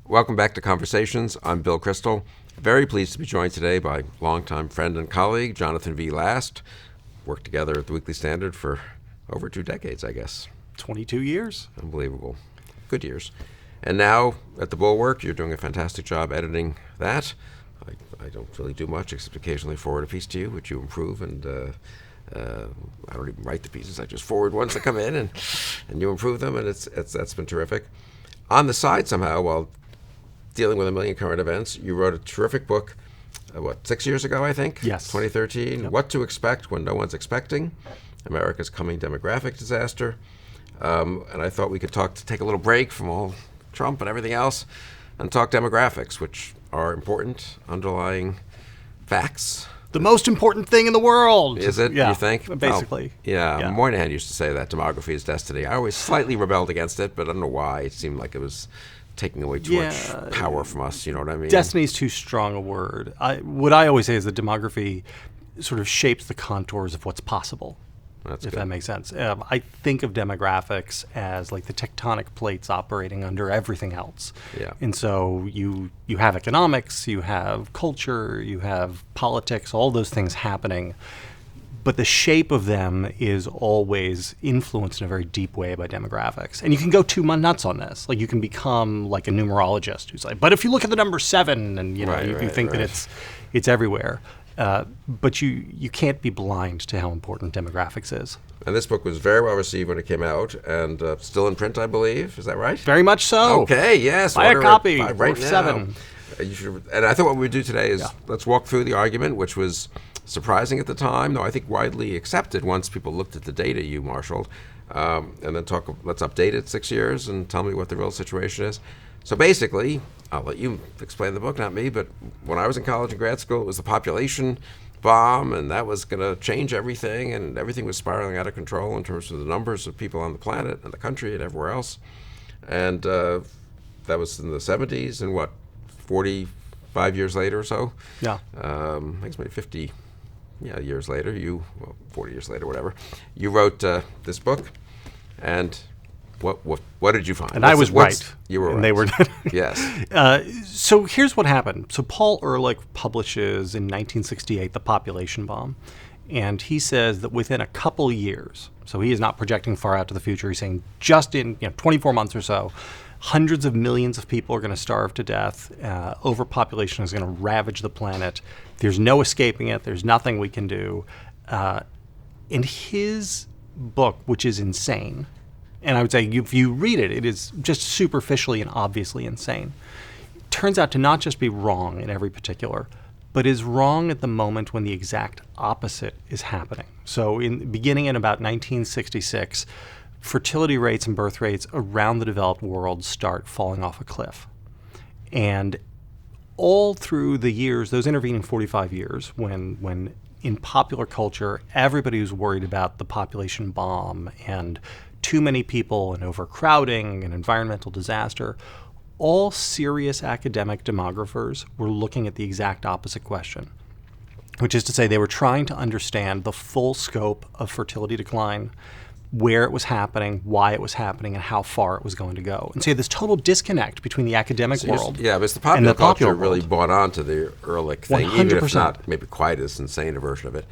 Welcome back to Conversations. I'm Bill Kristol. Very pleased to be joined today by longtime friend and colleague, Jonathan V. Last. Worked together at the Weekly Standard for over 2 decades, I guess. 22 years. Unbelievable. Good years. And now at the Bulwark, you're doing a fantastic job editing that. I don't really do much except occasionally forward a piece to you, which you improve, and I don't even write the pieces. I just forward ones that come in, and you improve them, and that's been terrific. On the side somehow, while dealing with a million current events, you wrote a terrific book, 6 years ago, I think? Yes. 2013, Yep. What to Expect When No One's Expecting, America's Coming Demographic Disaster. And I thought we could take a little break from all Trump and everything else and talk demographics, which are important underlying facts. The most important thing in the world. Is it, yeah, you think? Basically. Well, Yeah. Moynihan used to say that demography is destiny. I always slightly rebelled against it, but I don't know why. It seemed like it was taking away too much power from us, you know what I mean? Destiny is too strong a word. What I always say is that demography sort of shapes the contours of what's possible. That's if good. that makes sense. I think of demographics as like the tectonic plates operating under everything else. Yeah. And so you have economics, you have culture, you have politics, all those things happening. But the shape of them is always influenced in a very deep way by demographics. And you can go too nuts on this. Like you can become like a numerologist who's like, but if you look at the number 7 and you think that it's everywhere. But you can't be blind to how important demographics is. And this book was very well received when it came out, and still in print, I believe. Is that right? Very much so. Okay, yes. Buy a copy. Right now. 7. You should, and I thought what we would do today is let's walk through the argument, which was surprising at the time, though I think widely accepted once people looked at the data you marshaled, and then let's update it 6 years and tell me what the real situation is. So basically, I'll let you explain the book, not me, but when I was in college and grad school, it was the population bomb, and that was going to change everything, and everything was spiraling out of control in terms of the numbers of people on the planet and the country and everywhere else. And that was in the 70s, and 45 years later or so? Yeah. I think it's maybe 50 years later, 40 years later, whatever, you wrote this book, and what did you find? And I was right. You were right. And they were not. Yes. So here's what happened. So Paul Ehrlich publishes in 1968 The Population Bomb. And he says that within a couple years, so he is not projecting far out to the future, he's saying just in 24 months or so, hundreds of millions of people are going to starve to death. Overpopulation is going to ravage the planet. There's no escaping it. There's nothing we can do. In his book, which is insane, and I would say if you read it, it is just superficially and obviously insane. It turns out to not just be wrong in every particular, but is wrong at the moment when the exact opposite is happening. So beginning in about 1966, fertility rates and birth rates around the developed world start falling off a cliff. And all through the years, those intervening 45 years, when in popular culture, everybody was worried about the population bomb and too many people and overcrowding and environmental disaster, all serious academic demographers were looking at the exact opposite question, which is to say they were trying to understand the full scope of fertility decline, where it was happening, why it was happening, and how far it was going to go. And so you have this total disconnect between the academic world but it's the and the popular culture popular really world. bought onto the Ehrlich thing, 100%. even if not maybe quite as insane a version of it.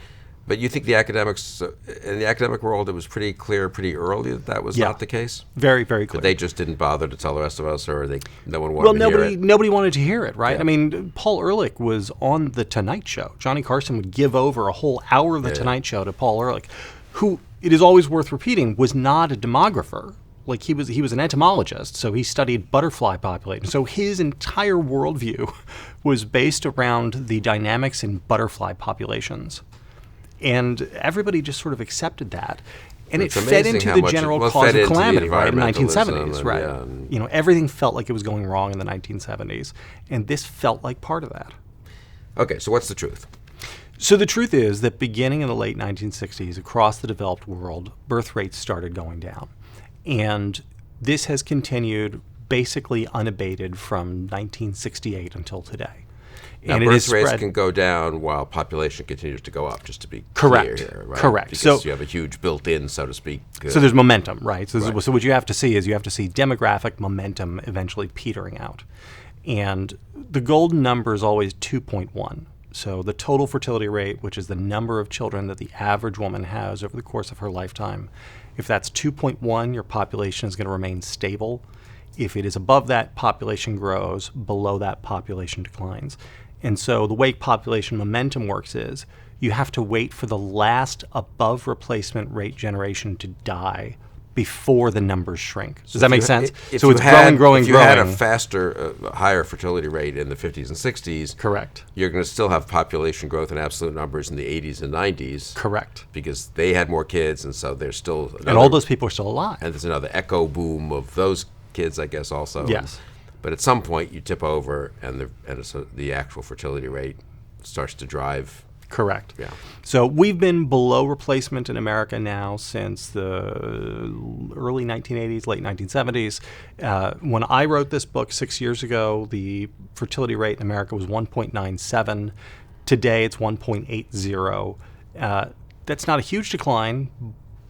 But you think the academics, in the academic world, it was pretty clear pretty early that was not the case? Very, very clear. That they just didn't bother to tell the rest of us, or no one wanted to hear it? Nobody wanted to hear it, right? Yeah. I mean, Paul Ehrlich was on The Tonight Show. Johnny Carson would give over a whole hour of The Tonight Show to Paul Ehrlich, who, it is always worth repeating, was not a demographer. Like he was an entomologist, so he studied butterfly population. So his entire worldview was based around the dynamics in butterfly populations. And everybody just sort of accepted that. And it fed into the general cause of calamity, right, in the 1970s, right? Yeah. Everything felt like it was going wrong in the 1970s. And this felt like part of that. Okay, so what's the truth? So the truth is that beginning in the late 1960s, across the developed world, birth rates started going down. And this has continued basically unabated from 1968 until today. Now, And it birth is rates spread. can go down while population continues to go up, just to be Correct. clear here, right? Correct. Because So- you have a huge built-in, so to speak. So there's momentum, right? So, Right. so what you have to see is you have to see demographic momentum eventually petering out. And the golden number is always 2.1. So the total fertility rate, which is the number of children that the average woman has over the course of her lifetime, if that's 2.1, your population is going to remain stable. If it is above that, population grows. Below that, population declines. And so the way population momentum works is you have to wait for the last above replacement rate generation to die before the numbers shrink. Does that make sense? So it's growing. If you had a faster, higher fertility rate in the 50s and 60s, Correct. you're going to still have population growth in absolute numbers in the 80s and 90s. Correct. Because they had more kids, and so there's still another, And all those people are still alive. and there's another echo boom of those kids, I guess, also. Yes. But at some point, you tip over, and the actual fertility rate starts to drive. Correct. Yeah. So we've been below replacement in America now since the early 1980s, late 1970s. When I wrote this book 6 years ago, the fertility rate in America was 1.97. Today, it's 1.80. That's not a huge decline,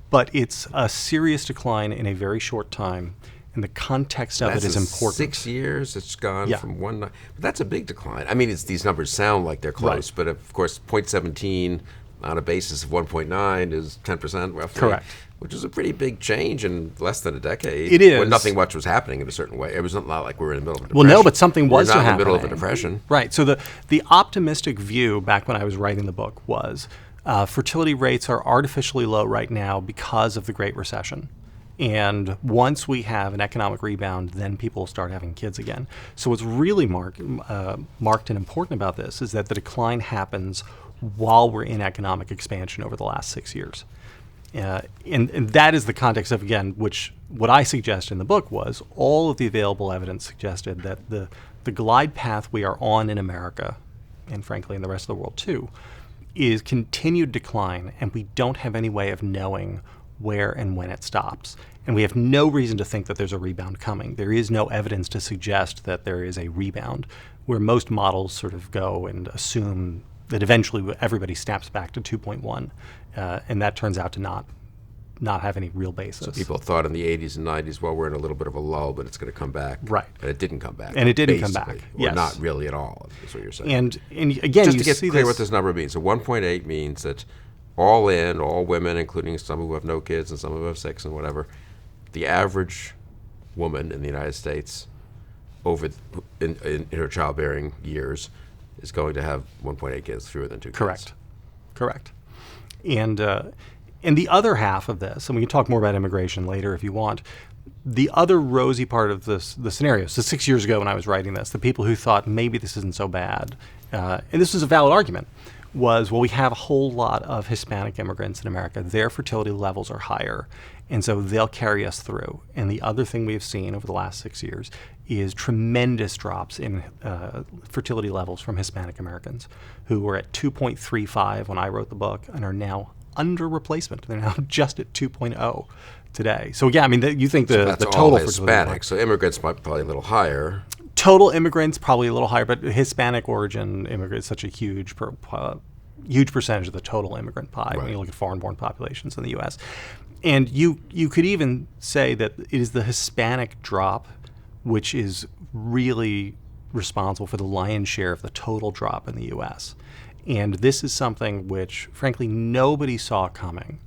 but it's a serious decline in a very short time. And the context of it is in important. 6 years, it's gone Yeah. from one. But that's a big decline. I mean, these numbers sound like they're close, Right. but of course, 0.17 on a basis of 1.9 is 10% roughly. Correct. Which is a pretty big change in less than a decade. It is. When nothing much was happening in a certain way. It was not like we were in the middle of a Well, depression. no, but something was We're not in the happening. middle of a depression. Right. So the optimistic view back when I was writing the book was fertility rates are artificially low right now because of the Great Recession. And once we have an economic rebound, then people will start having kids again. So what's really marked and important about this is that the decline happens while we're in economic expansion over the last 6 years. And that is the context of, again, which what I suggest in the book was all of the available evidence suggested that the glide path we are on in America, and frankly in the rest of the world too, is continued decline, and we don't have any way of knowing where and when it stops. And we have no reason to think that there's a rebound coming. There is no evidence to suggest that there is a rebound, where most models sort of go and assume that eventually everybody snaps back to 2.1, and that turns out to not have any real basis. People thought in the 80s and 90s, well, we're in a little bit of a lull, but it's going to come back. Right. And it didn't come back. And it didn't come back, basically. Or yes. not really at all, is what you're saying. And again, Just you to get see clear this, what this number means. So 1.8 means that all women, including some who have no kids and some who have 6 and whatever, the average woman in the United States in her childbearing years is going to have 1.8 kids, fewer than 2 kids. Correct. And the other half of this, and we can talk more about immigration later if you want, the other rosy part of the scenario, so 6 years ago when I was writing this, the people who thought maybe this isn't so bad, and this was a valid argument, was, well, we have a whole lot of Hispanic immigrants in America. Their fertility levels are higher, and so they'll carry us through. And the other thing we've seen over the last 6 years is tremendous drops in fertility levels from Hispanic Americans, who were at 2.35 when I wrote the book and are now under replacement. They're now just at 2.0 today. So yeah, I mean, you think That's the all total Hispanic. So immigrants might probably a little higher. Total immigrants probably a little higher, but Hispanic origin immigrants such a huge percentage of the total immigrant pie when you look at foreign-born populations in the U.S. And you could even say that it is the Hispanic drop which is really responsible for the lion's share of the total drop in the U.S. And this is something which, frankly, nobody saw coming.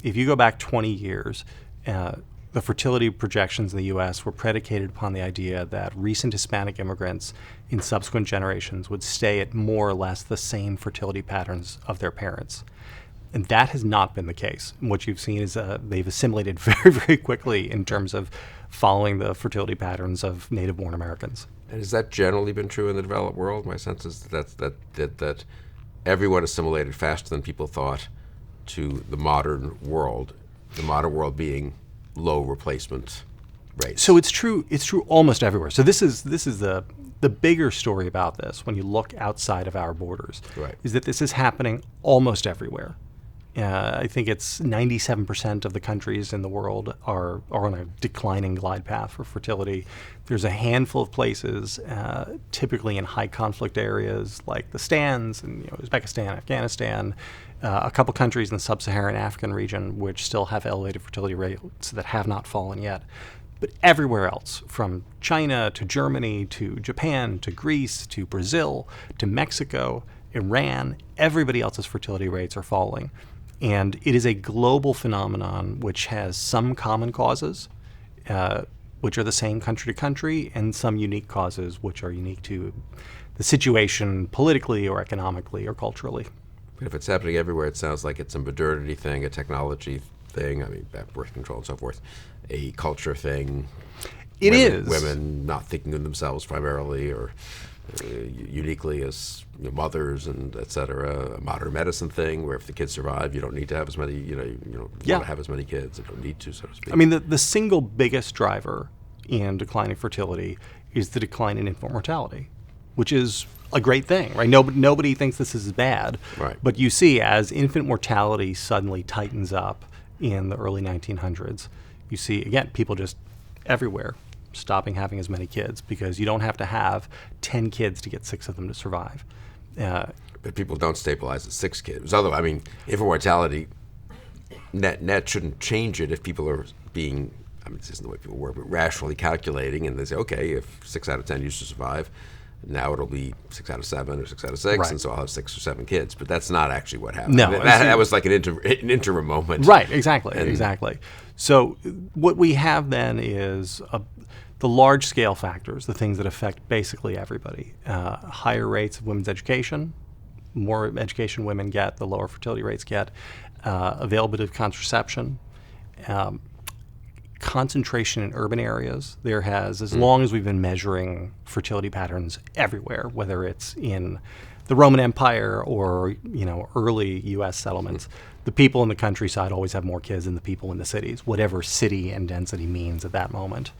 If you go back 20 years, the fertility projections in the U.S. were predicated upon the idea that recent Hispanic immigrants in subsequent generations would stay at more or less the same fertility patterns of their parents. And that has not been the case. And what you've seen is they've assimilated very, very quickly in terms of following the fertility patterns of native-born Americans. And has that generally been true in the developed world? My sense is that everyone assimilated faster than people thought to the modern world being low replacement rates. So it's true almost everywhere. So this is the bigger story about this when you look outside of our borders, Right. is that this is happening almost everywhere. I think it's 97% of the countries in the world are on a declining glide path for fertility. There's a handful of places, typically in high conflict areas like the Stans and Uzbekistan, Afghanistan, a couple countries in the sub-Saharan African region which still have elevated fertility rates that have not fallen yet. But everywhere else, from China to Germany to Japan to Greece to Brazil to Mexico, Iran, everybody else's fertility rates are falling. And it is a global phenomenon which has some common causes, which are the same country to country, and some unique causes which are unique to the situation politically or economically or culturally. But if it's happening everywhere, it sounds like it's a modernity thing, a technology thing, birth control and so forth, a culture thing. It is. Women not thinking of themselves primarily or uniquely as mothers and et cetera, a modern medicine thing where if the kids survive, you don't need to have as many, you want to have as many kids. You don't need to, so to speak. I mean, the single biggest driver in declining fertility is the decline in infant mortality, which is a great thing, right? Nobody thinks this is bad. Right. But you see, as infant mortality suddenly tightens up in the early 1900s, you see, again, people just everywhere stopping having as many kids because you don't have to have 10 kids to get 6 of them to survive. But people don't stabilize at 6 kids. Although, infant mortality, net shouldn't change it if people are being, this isn't the way people work, but rationally calculating, and they say, okay, if 6 out of 10 used to survive, now it'll be 6 out of 7 or 6 out of 6, right. And so I'll have 6 or 7 kids. But that's not actually what happened. No. That was like an interim moment. Right, exactly. So what we have then is the large-scale factors, the things that affect basically everybody. Higher rates of women's education. More education women get, the lower fertility rates get. Availability of contraception. Concentration in urban areas. There has, as long as we've been measuring fertility patterns everywhere, whether it's in the Roman Empire or early U.S. settlements, the people in the countryside always have more kids than the people in the cities, whatever city and density means at that moment.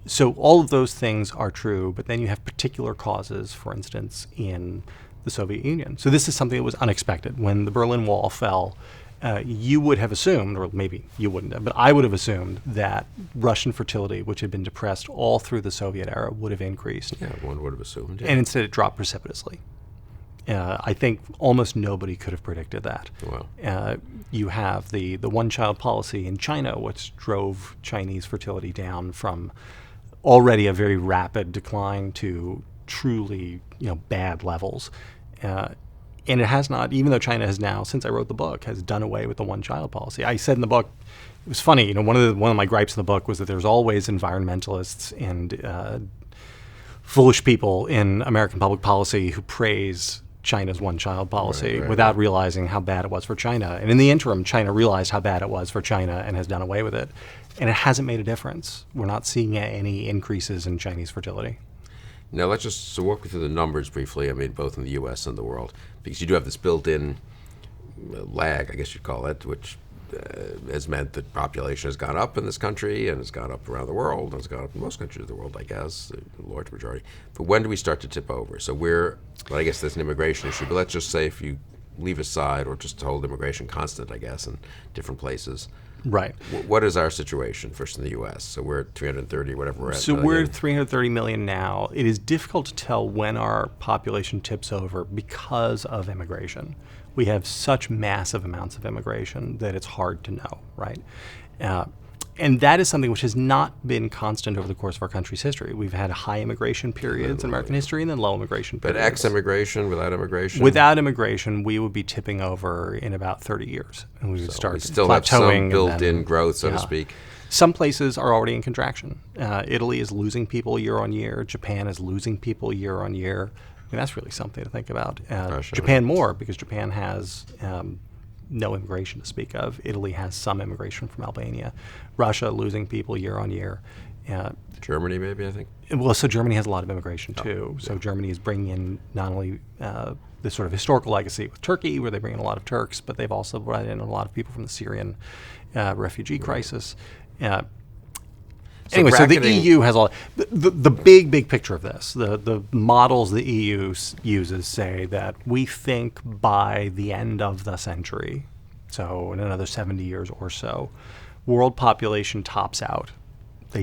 So all of those things are true, but then you have particular causes, for instance, in the Soviet Union. So this is something that was unexpected. When the Berlin Wall fell, you would have assumed, or maybe you wouldn't have, but I would have assumed that Russian fertility, which had been depressed all through the Soviet era, would have increased. Yeah, one would have assumed. Yeah. And instead it dropped precipitously. I think almost nobody could have predicted that. Wow. You have the one-child policy in China, which drove Chinese fertility down from already a very rapid decline to truly bad levels. And it has not, even though China has now, since I wrote the book, has done away with the one-child policy. I said in the book, it was funny, one of my gripes in the book was that there's always environmentalists and foolish people in American public policy who praise China's one-child policy without realizing how bad it was for China. And in the interim, China realized how bad it was for China and has done away with it. And it hasn't made a difference. We're not seeing any increases in Chinese fertility. Now let's just walk through the numbers briefly, both in the U.S. and the world, because you do have this built-in lag, I guess you'd call it, which has meant that population has gone up in this country and has gone up around the world, and has gone up in most countries of the world, I guess, the large majority. But when do we start to tip over? So I guess there's an immigration issue, but let's just say if you leave aside, or just hold immigration constant, I guess, in different places. Right. What is our situation first in the U.S.? So we're at 330, whatever we're at. So we're at 330 million now. It is difficult to tell when our population tips over because of immigration. We have such massive amounts of immigration that it's hard to know, right? And that is something which has not been constant over the course of our country's history. We've had high immigration periods in American history and then low immigration periods. But ex-immigration, without immigration? Without immigration, we would be tipping over in about 30 years. And we would start we still plateauing. Have some built-in growth, so to speak. Some places are already in contraction. Italy is losing people year on year. Japan is losing people year on year. That's really something to think about. Japan more, because Japan has no immigration to speak of. Italy has some immigration from Albania. Russia losing people year on year. Germany, maybe, I think. Well, so Germany has a lot of immigration too. So Germany is bringing in not only this sort of historical legacy with Turkey, where they bring in a lot of Turks, but they've also brought in a lot of people from the Syrian refugee crisis. Anyway, so the bracketing- EU has all the big picture of this. The models the EU uses say that we think by the end of the century, so in another 70 years or so, world population tops out.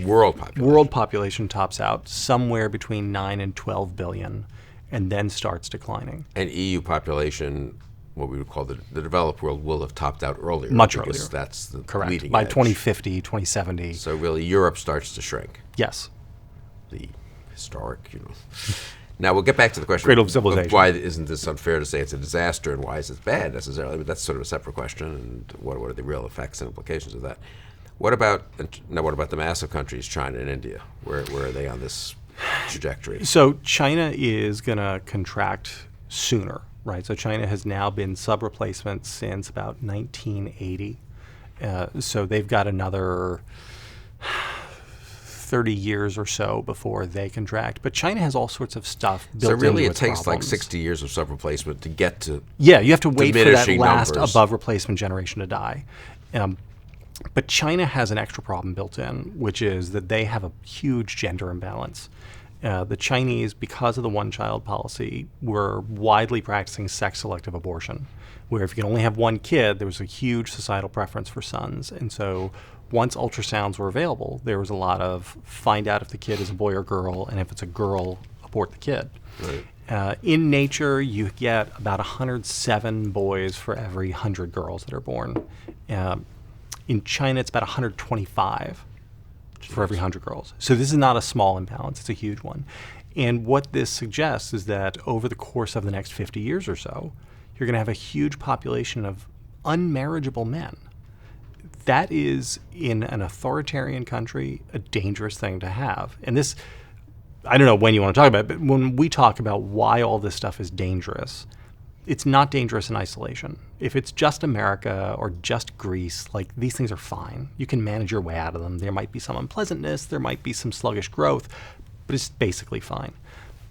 World population tops out somewhere between 9 and 12 billion, and then starts declining. And EU population, what we would call the developed world, will have topped out earlier. Much because earlier. That's the Correct. leading By edge. 2050, 2070. So really, Europe starts to shrink. Yes. The historic, Now we'll get back to the question Cradle of civilization. why isn't this unfair to say it's a disaster and why is it bad necessarily? But that's sort of a separate question. And what are the real effects and implications of that? What about the massive countries, China and India? Where are they on this trajectory? So China is going to contract sooner, right? So China has now been sub-replacement since about 1980. So they've got another 30 years or so before they contract. But China has all sorts of stuff built into So really, it its takes like problems. 60 years of sub-replacement to get to. Yeah, you have to wait for that diminishing last numbers. above replacement generation to die. But China has an extra problem built in, which is that they have a huge gender imbalance. The Chinese, because of the one-child policy, were widely practicing sex-selective abortion, where if you can only have one kid, there was a huge societal preference for sons. And so once ultrasounds were available, there was a lot of find out if the kid is a boy or girl, and if it's a girl, abort the kid. Right. In nature, you get about 107 boys for every 100 girls that are born. In China, it's about 125 for every 100 girls. So this is not a small imbalance, it's a huge one. And what this suggests is that over the course of the next 50 years or so, you're going to have a huge population of unmarriageable men. That is, in an authoritarian country, a dangerous thing to have. And this, I don't know when you want to talk about it, but when we talk about why all this stuff is dangerous, it's not dangerous in isolation. If it's just America or just Greece, like these things are fine. You can manage your way out of them. There might be some unpleasantness, there might be some sluggish growth, but it's basically fine.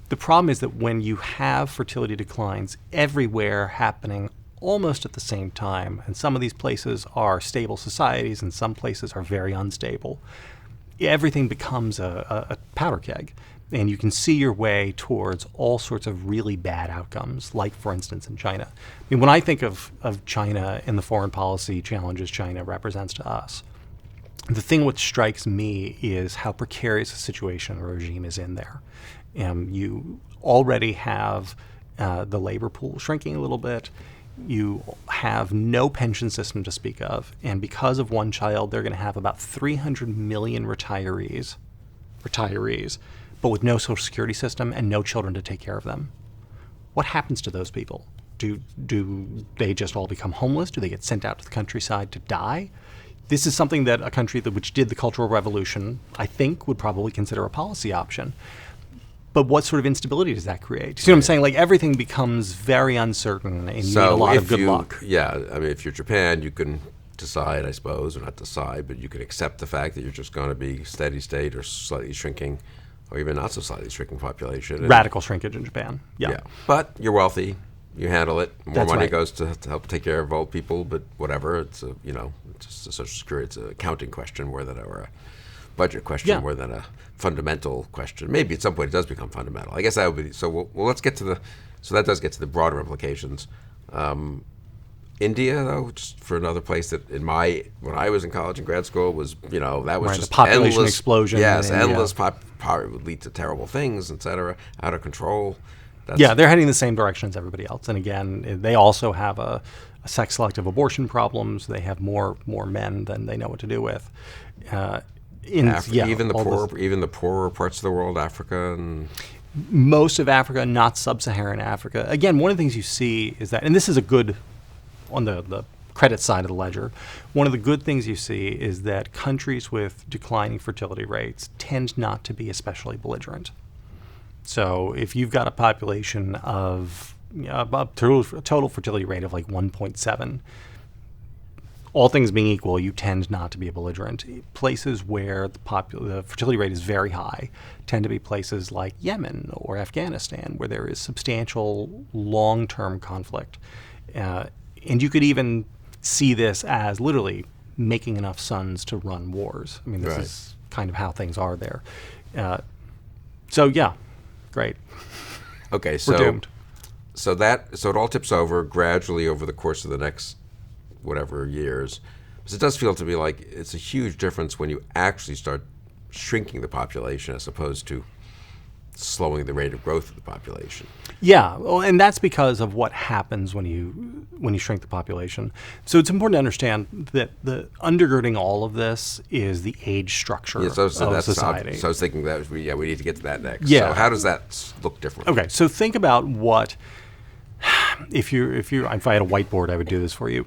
The problem is that when you have fertility declines everywhere happening almost at the same time, and some of these places are stable societies and some places are very unstable, everything becomes a powder keg. And you can see your way towards all sorts of really bad outcomes, like, for instance, in China. I mean, when I think of China and the foreign policy challenges China represents to us, the thing which strikes me is how precarious a situation the regime is in there. You already have the labor pool shrinking a little bit. You have no pension system to speak of. And because of one child, they're going to have about 300 million retirees, but with no social security system and no children to take care of them. What happens to those people? Do they just all become homeless? Do they get sent out to the countryside to die? This is something that a country which did the Cultural Revolution, I think, would probably consider a policy option. But what sort of instability does that create? See what I'm saying? Like, everything becomes very uncertain, and you need a lot of good luck. Yeah, I mean, if you're Japan, you can decide, I suppose, or not decide, but you can accept the fact that you're just going to be steady state or slightly shrinking, or even not so slightly shrinking population. And, Radical shrinkage in Japan. Yeah. But you're wealthy. You handle it. More That's money right. goes to help take care of old people, but whatever. It's it's just a social security. It's an accounting question more than or a budget question more than a fundamental question. Maybe at some point it does become fundamental. I guess that would be so. Well, let's get to the. So that does get to the broader implications. India, though, just for another place that when I was in college and grad school was that was Right, just the population endless, explosion. Yes, in India. endless power would lead to terrible things, etc. Out of control. They're heading the same direction as everybody else. And again, they also have a sex-selective abortion problem, so they have more men than they know what to do with. Even the poorer parts of the world, Africa and most of Africa, not sub-Saharan Africa. Again, one of the things you see is that, and this is a good, on the credit side of the ledger, one of the good things you see is that countries with declining fertility rates tend not to be especially belligerent. So if you've got a population of a total fertility rate of like 1.7, all things being equal, you tend not to be a belligerent. Places where the fertility rate is very high tend to be places like Yemen or Afghanistan, where there is substantial long-term conflict. And you could even see this as literally making enough sons to run wars. I mean, this is kind of how things are there. So yeah, great. Okay, We're doomed. So it all tips over gradually over the course of the next whatever years. So it does feel to me like it's a huge difference when you actually start shrinking the population as opposed to slowing the rate of growth of the population. Yeah, well, and that's because of what happens when you shrink the population. So it's important to understand that the undergirding all of this is the age structure of society. So I was thinking that we need to get to that next. Yeah. So how does that look different? Okay, so think about what if I had a whiteboard, I would do this for you.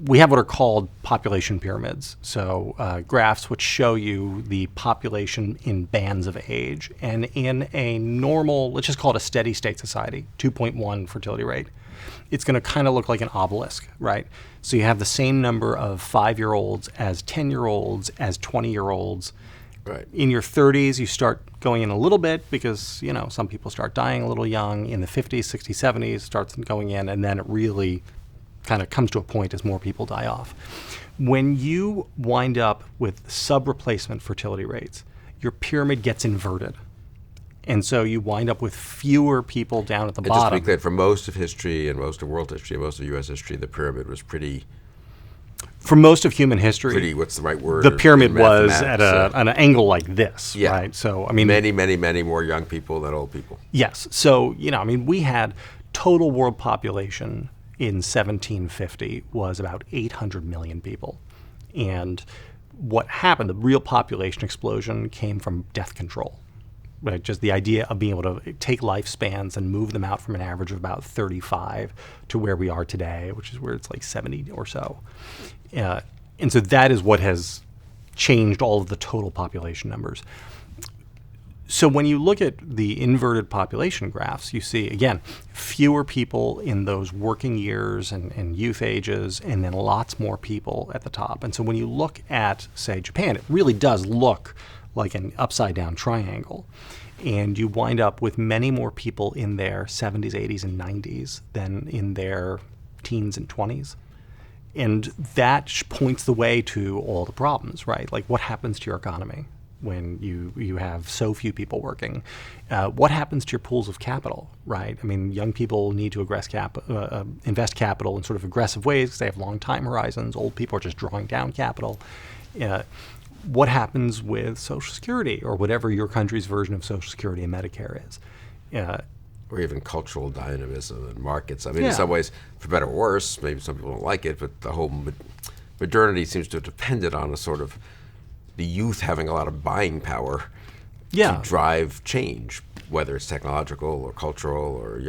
We have what are called population pyramids. So graphs which show you the population in bands of age. And in a normal, let's just call it a steady state society, 2.1 fertility rate, it's going to kind of look like an obelisk, right? So you have the same number of 5-year-olds as 10-year-olds as 20-year-olds. Right. In your 30s, you start going in a little bit because, some people start dying a little young. In the 50s, 60s, 70s, starts going in, and then it really kind of comes to a point as more people die off. When you wind up with sub-replacement fertility rates, your pyramid gets inverted. And so you wind up with fewer people down at the bottom. Just to be clear, for most of history and most of world history and most of U.S. history, the pyramid was pretty... For most of human history, what's the right word? The pyramid was at an angle like this, yeah. right? So, I mean... Many more young people than old people. Yes. So, we had total world population in 1750 was about 800 million people. And what happened, the real population explosion came from death control. Right? Just the idea of being able to take lifespans and move them out from an average of about 35 to where we are today, which is where it's like 70 or so. And so that is what has changed all of the total population numbers. So when you look at the inverted population graphs, you see, again, fewer people in those working years and youth ages, and then lots more people at the top. And so when you look at, say, Japan, it really does look like an upside-down triangle. And you wind up with many more people in their 70s, 80s, and 90s than in their teens and 20s. And that points the way to all the problems, right? Like what happens to your economy when you have so few people working? What happens to your pools of capital, right? I mean, young people need to invest capital in sort of aggressive ways because they have long time horizons. Old people are just drawing down capital. What happens with Social Security or whatever your country's version of Social Security and Medicare is? Or even cultural dynamism and markets. I mean, in some ways, for better or worse, maybe some people don't like it, but the whole modernity seems to have depended on a sort of the youth having a lot of buying power to drive change, whether it's technological or cultural or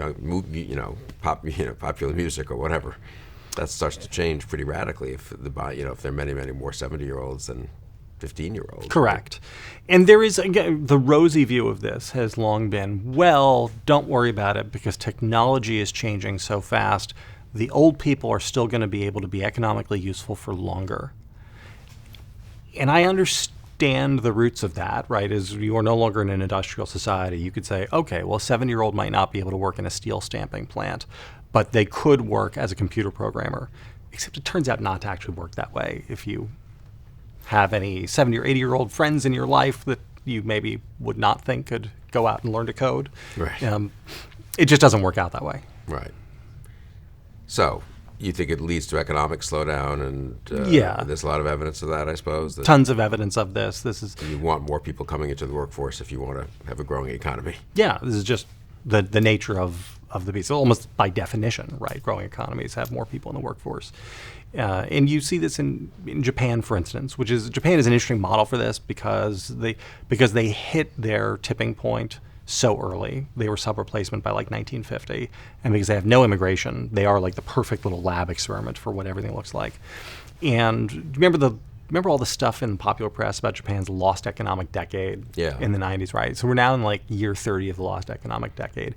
popular music or whatever. That starts to change pretty radically if if there are many more 70-year-olds than 15-year-olds. Correct. And there is, again, the rosy view of this has long been, well, don't worry about it because technology is changing so fast. The old people are still going to be able to be economically useful for longer. And I understand the roots of that, right? As you are no longer in an industrial society, you could say, okay, well, a 70-year-old might not be able to work in a steel stamping plant, but they could work as a computer programmer. Except it turns out not to actually work that way. If you have any 70 or 80-year-old friends in your life that you maybe would not think could go out and learn to code, right. It just doesn't work out that way. Right. So you think it leads to economic slowdown, and there's a lot of evidence of that, I suppose. Tons of evidence of this. You want more people coming into the workforce if you want to have a growing economy. Yeah, this is just the nature of the beast. Almost by definition, right? Growing economies have more people in the workforce. And you see this in Japan, for instance, Japan is an interesting model for this because they hit their tipping point so early. They were sub-replacement by like 1950. And because they have no immigration, they are like the perfect little lab experiment for what everything looks like. And remember all the stuff in the popular press about Japan's lost economic decade in the 90s, right? So we're now in like year 30 of the lost economic decade.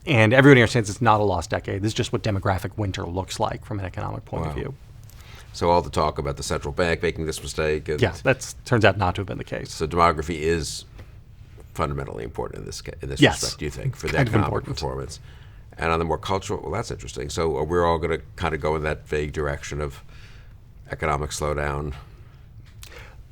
And everybody understands it's not a lost decade. This is just what demographic winter looks like from an economic point of view. So all the talk about the central bank making this mistake. That turns out not to have been the case. So demography is fundamentally important in this respect, do you think, for the economic performance? And on the more cultural, well, that's interesting. So we're all going to kind of go in that vague direction of economic slowdown?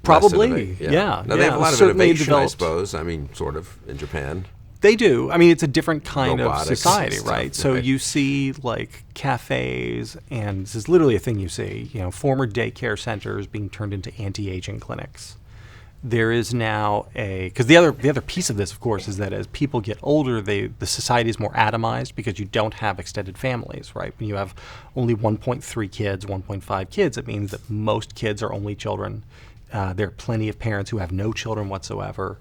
Probably, yeah. Now, they have a lot of Certainly innovation, I developed- suppose. I mean, sort of, in Japan. They do. I mean, it's a different kind of Robotics society, and stuff, right? So right. you see like cafes, and this is literally a thing you see, former daycare centers being turned into anti-aging clinics. There is now because the other piece of this, of course, is that as people get older, the society is more atomized because you don't have extended families, right? When you have only 1.3 kids, 1.5 kids, it means that most kids are only children. There are plenty of parents who have no children whatsoever.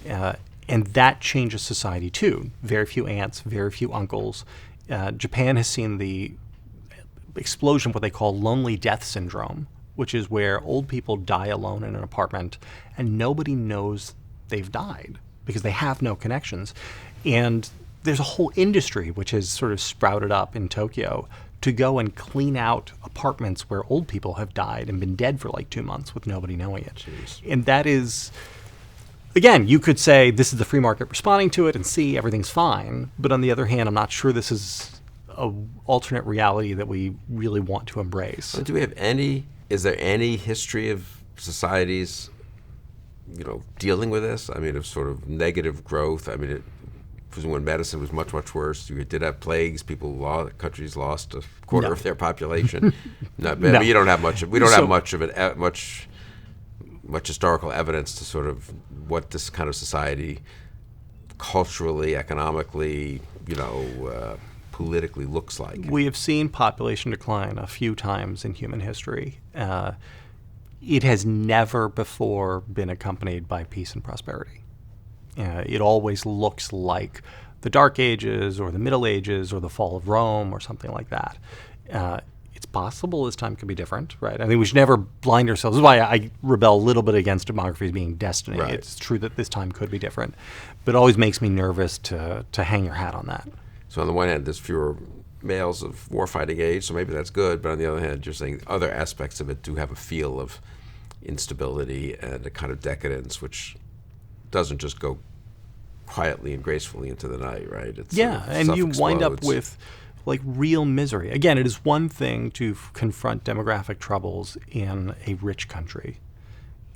And that changes society too. Very few aunts, very few uncles. Japan has seen the explosion of what they call lonely death syndrome, which is where old people die alone in an apartment and nobody knows they've died because they have no connections. And there's a whole industry which has sort of sprouted up in Tokyo to go and clean out apartments where old people have died and been dead for like 2 months with nobody knowing it. Jeez. And that is, again, you could say this is the free market responding to it and see everything's fine. But on the other hand, I'm not sure this is an alternate reality that we really want to embrace. Do we have is there any history of societies, dealing with this? I mean, of sort of negative growth. I mean, when medicine was much, much worse, you did have plagues. Countries lost a quarter of their population. I mean, you don't have much. We don't have much of it. Much historical evidence to sort of what this kind of society, culturally, economically, politically looks like. We have seen population decline a few times in human history. It has never before been accompanied by peace and prosperity. It always looks like the Dark Ages or the Middle Ages or the fall of Rome or something like that. It's possible this time could be different, right? I mean, we should never blind ourselves. This is why I rebel a little bit against demography as being destiny. Right. It's true that this time could be different, but it always makes me nervous to hang your hat on that. So on the one hand, there's fewer males of warfighting age, so maybe that's good. But on the other hand, you're saying other aspects of it do have a feel of instability and a kind of decadence, which doesn't just go quietly and gracefully into the night, right? It's and you wind up self-explodes. with like real misery. Again, it is one thing to confront demographic troubles in a rich country.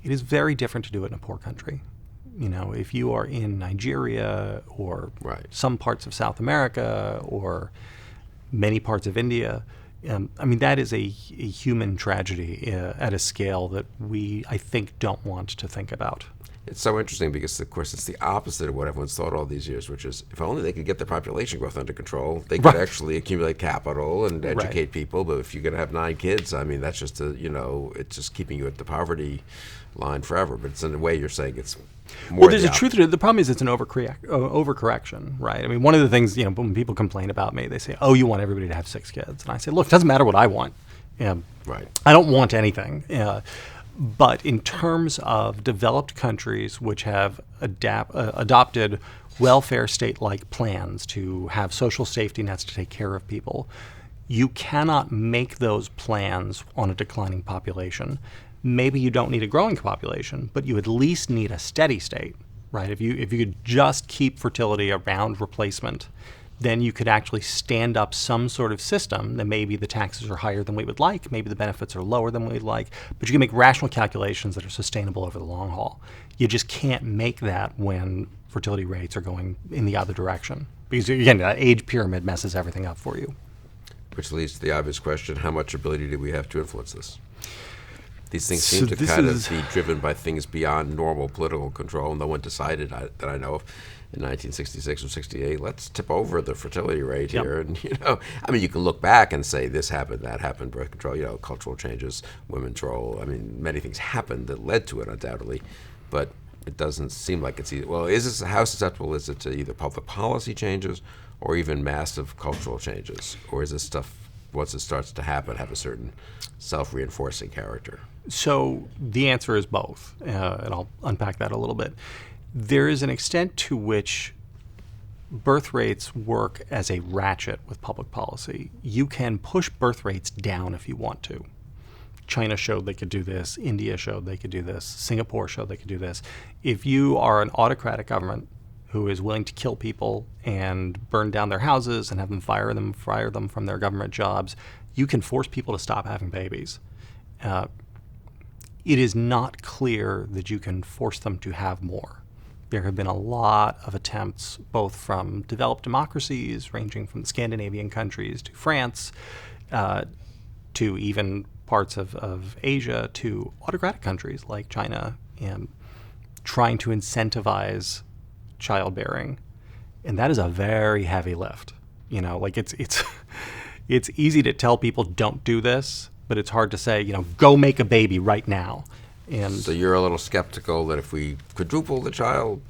It is very different to do it in a poor country. If you are in Nigeria or some parts of South America or many parts of India, that is a human tragedy at a scale that I think, don't want to think about. It's so interesting because, of course, it's the opposite of what everyone's thought all these years, which is if only they could get their population growth under control, they could actually accumulate capital and educate people. But if you're going to have 9 kids, I mean, that's just it's just keeping you at the poverty line forever. But it's in a way you're saying it's more. Well, there's a truth to it. The problem is it's an overcorrection, right? I mean, one of the things, when people complain about me, they say, "Oh, you want everybody to have 6 kids," and I say, "Look, it doesn't matter what I want. Right. I don't want anything." But in terms of developed countries which have adopted welfare state-like plans to have social safety nets to take care of people, you cannot make those plans on a declining population. Maybe you don't need a growing population, but you at least need a steady state, right? If you could just keep fertility around replacement, then you could actually stand up some sort of system that maybe the taxes are higher than we would like, maybe the benefits are lower than we'd like, but you can make rational calculations that are sustainable over the long haul. You just can't make that when fertility rates are going in the other direction. Because, again, that age pyramid messes everything up for you. Which leads to the obvious question, how much ability do we have to influence this? These things So seem to this kind is- of be driven by things beyond normal political control. No one decided that I know of in 1966 or 68, let's tip over the fertility rate here. And, you can look back and say this happened, that happened, birth control, cultural changes, women's role. I mean, many things happened that led to it, undoubtedly. But it doesn't seem like it's either. Well, how susceptible is it to either public policy changes or even massive cultural changes? Or is this stuff, once it starts to happen, have a certain self-reinforcing character? So the answer is both, and I'll unpack that a little bit. There is an extent to which birth rates work as a ratchet with public policy. You can push birth rates down if you want to. China showed they could do this. India showed they could do this. Singapore showed they could do this. If you are an autocratic government who is willing to kill people and burn down their houses and have them fire them from their government jobs, you can force people to stop having babies. it is not clear that you can force them to have more. There have been a lot of attempts, both from developed democracies, ranging from the Scandinavian countries to France, to even parts of Asia, to autocratic countries like China, and trying to incentivize childbearing. And that is a very heavy lift. Like it's it's easy to tell people don't do this, but it's hard to say, go make a baby right now. And so you're a little skeptical that if we quadruple the child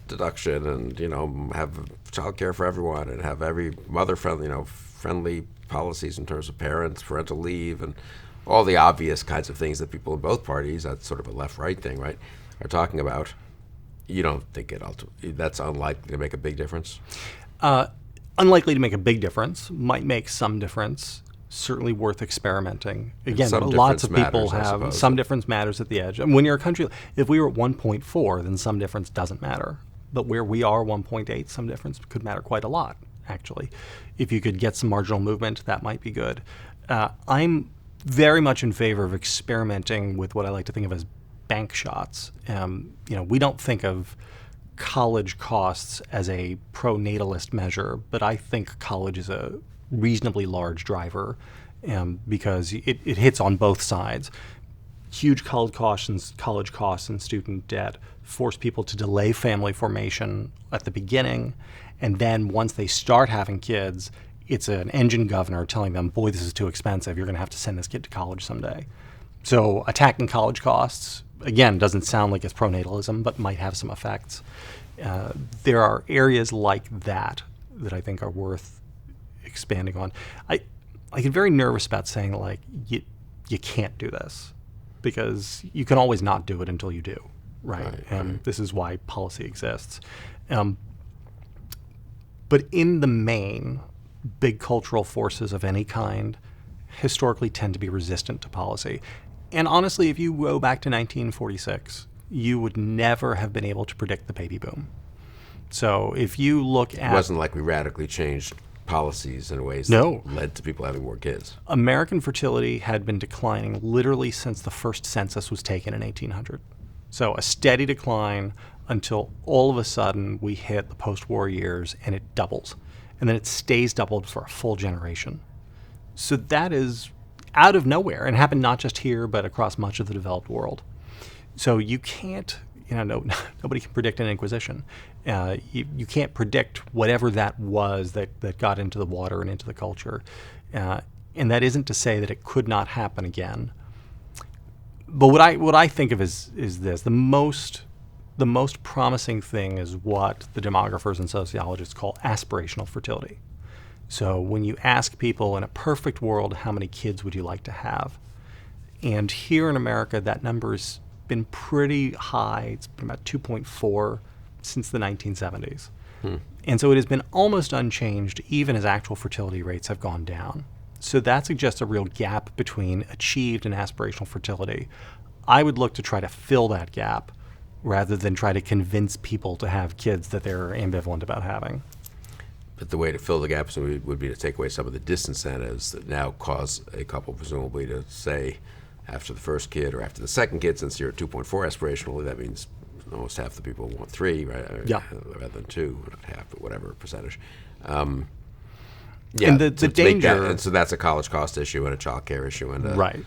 deduction and have child care for everyone and have every mother friendly policies in terms of parental leave and all the obvious kinds of things that people in both parties, that's sort of a left-right thing, right, are talking about, you don't think that's unlikely to make a big difference? Unlikely to make a big difference. Might make some difference. Certainly worth experimenting. Again, lots of people have some difference matters at the edge. And when you're a country, if we were at 1.4, then some difference doesn't matter. But where we are 1.8, some difference could matter quite a lot, actually. If you could get some marginal movement, that might be good. I'm very much in favor of experimenting with what I like to think of as bank shots. We don't think of college costs as a pro-natalist measure, but I think college is a reasonably large driver because it hits on both sides. Huge college costs and student debt force people to delay family formation at the beginning, and then once they start having kids, it's an engine governor telling them, boy, this is too expensive, you're going to have to send this kid to college someday. So attacking college costs, again, doesn't sound like it's pronatalism, but might have some effects. There are areas like that I think are worth expanding on. I get very nervous about saying, like, you can't do this, because you can always not do it until you do, right? And this is why policy exists. But in the main, big cultural forces of any kind historically tend to be resistant to policy. And honestly, if you go back to 1946, you would never have been able to predict the baby boom. So if you look at... It wasn't like we radically changed policies in ways that led to people having more kids. American fertility had been declining literally since the first census was taken in 1800. So a steady decline until all of a sudden we hit the post-war years and it doubles. And then it stays doubled for a full generation. So that is out of nowhere, and happened not just here but across much of the developed world. So you can't, nobody can predict an inquisition. You can't predict whatever that was that got into the water and into the culture. And that isn't to say that it could not happen again. But what I think of is this: the most promising thing is what the demographers and sociologists call aspirational fertility. So when you ask people, in a perfect world, how many kids would you like to have? And here in America, that number has been pretty high. It's been about 2.4 since the 1970s. And so it has been almost unchanged, even as actual fertility rates have gone down. So that suggests a real gap between achieved and aspirational fertility. I would look to try to fill that gap rather than try to convince people to have kids that they're ambivalent about having. But the way to fill the gaps would be to take away some of the disincentives that now cause a couple presumably to say, after the first kid or after the second kid, since you're at 2.4 aspirationally, that means almost half the people want 3, right? Yeah. Rather than 2, not half, but whatever percentage. And the danger... and so that's a college cost issue and a child care issue and a right.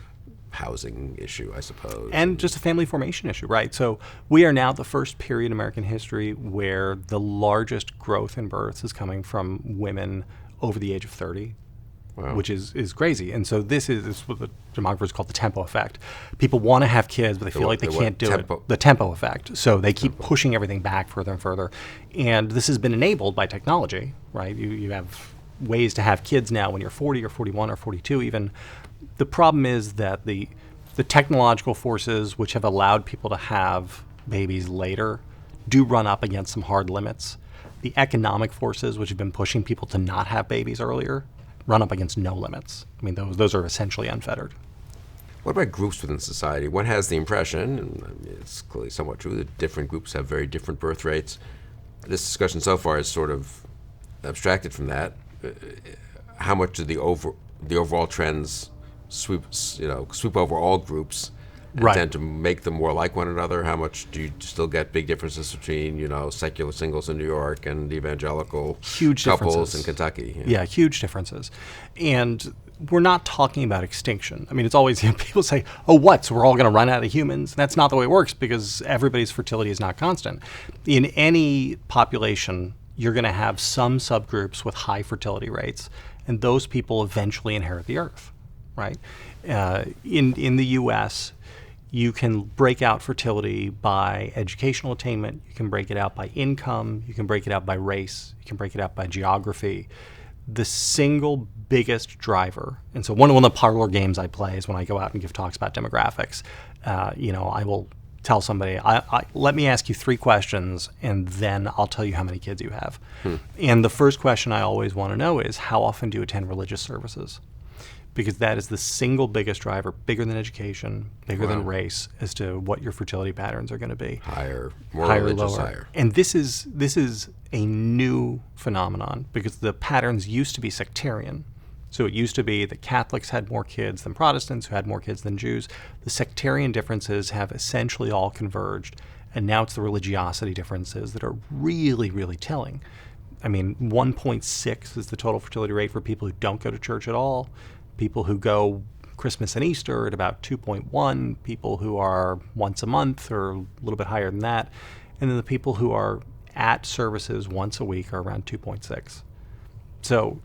housing issue, I suppose. And just a family formation issue, right? So we are now at the first period in American history where the largest growth in births is coming from women over the age of 30. Wow. Which is crazy. And so this is what the demographers call the tempo effect. People want to have kids, but they feel like they can't do it. The tempo effect. So they keep pushing everything back further and further. And this has been enabled by technology, right? You have ways to have kids now when you're 40 or 41 or 42 even. The problem is that the technological forces which have allowed people to have babies later do run up against some hard limits. The economic forces which have been pushing people to not have babies earlier run up against no limits. I mean, those are essentially unfettered. What about groups within society? One has the impression, and it's clearly somewhat true, that different groups have very different birth rates. This discussion so far is sort of abstracted from that. How much do the overall trends sweep over all groups, and Right. tend to make them more like one another? How much do you still get big differences between, secular singles in New York and evangelical Huge couples differences. in Kentucky? Yeah, huge differences. And we're not talking about extinction. I mean, it's always, people say, oh, what? So we're all going to run out of humans? That's not the way it works, because everybody's fertility is not constant. In any population, you're going to have some subgroups with high fertility rates, and those people eventually inherit the earth, right? In the U.S., you can break out fertility by educational attainment. You can break it out by income. You can break it out by race. You can break it out by geography. The single biggest driver, and so one of the parlor games I play is when I go out and give talks about demographics, I will tell somebody, let me ask you 3 questions, and then I'll tell you how many kids you have. And the first question I always want to know is, how often do you attend religious services? Because that is the single biggest driver, bigger than education, bigger than race, as to what your fertility patterns are going to be. Higher, more religious, lower. higher. And this is a new phenomenon, because the patterns used to be sectarian. So it used to be that Catholics had more kids than Protestants, who had more kids than Jews. The sectarian differences have essentially all converged, and now it's the religiosity differences that are really, really telling. I mean, 1.6 is the total fertility rate for people who don't go to church at all. People who go Christmas and Easter at about 2.1, people who are once a month or a little bit higher than that, and then the people who are at services once a week are around 2.6. So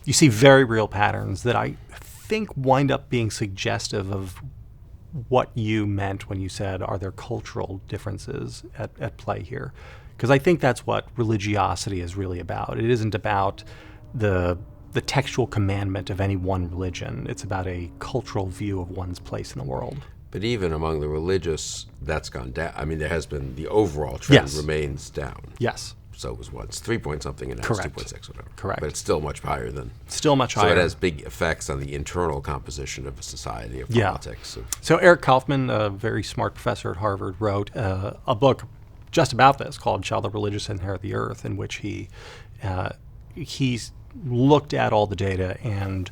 you see very real patterns that I think wind up being suggestive of what you meant when you said, are there cultural differences at play here? Because I think that's what religiosity is really about. It isn't about the textual commandment of any one religion. It's about a cultural view of one's place in the world. But even among the religious, that's gone down. I mean, there has been, the overall trend Yes. remains down. Yes. So it was once 3 point something, and now it's 2.6, whatever. Correct. But it's still much higher than. Still much higher. So it has big effects on the internal composition of a society, of politics. So Eric Kaufman, a very smart professor at Harvard, wrote a book just about this called "Shall the Religious Inherit the Earth?" in which he's looked at all the data, and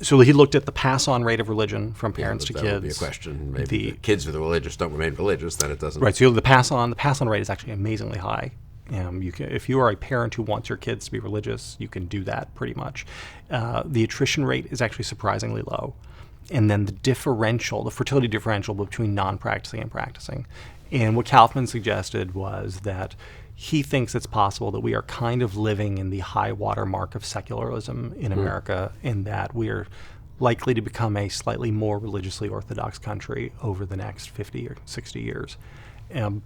so he looked at the pass-on rate of religion from parents to that kids. Would be a question. Maybe the kids with the religious don't remain religious, then it doesn't. Right. So the pass-on rate is actually amazingly high. If you are a parent who wants your kids to be religious, you can do that pretty much. The attrition rate is actually surprisingly low, and then the fertility differential between non-practicing and practicing. And what Kaufman suggested was that he thinks it's possible that we are kind of living in the high water mark of secularism in America, in that we are likely to become a slightly more religiously orthodox country over the next 50 or 60 years. And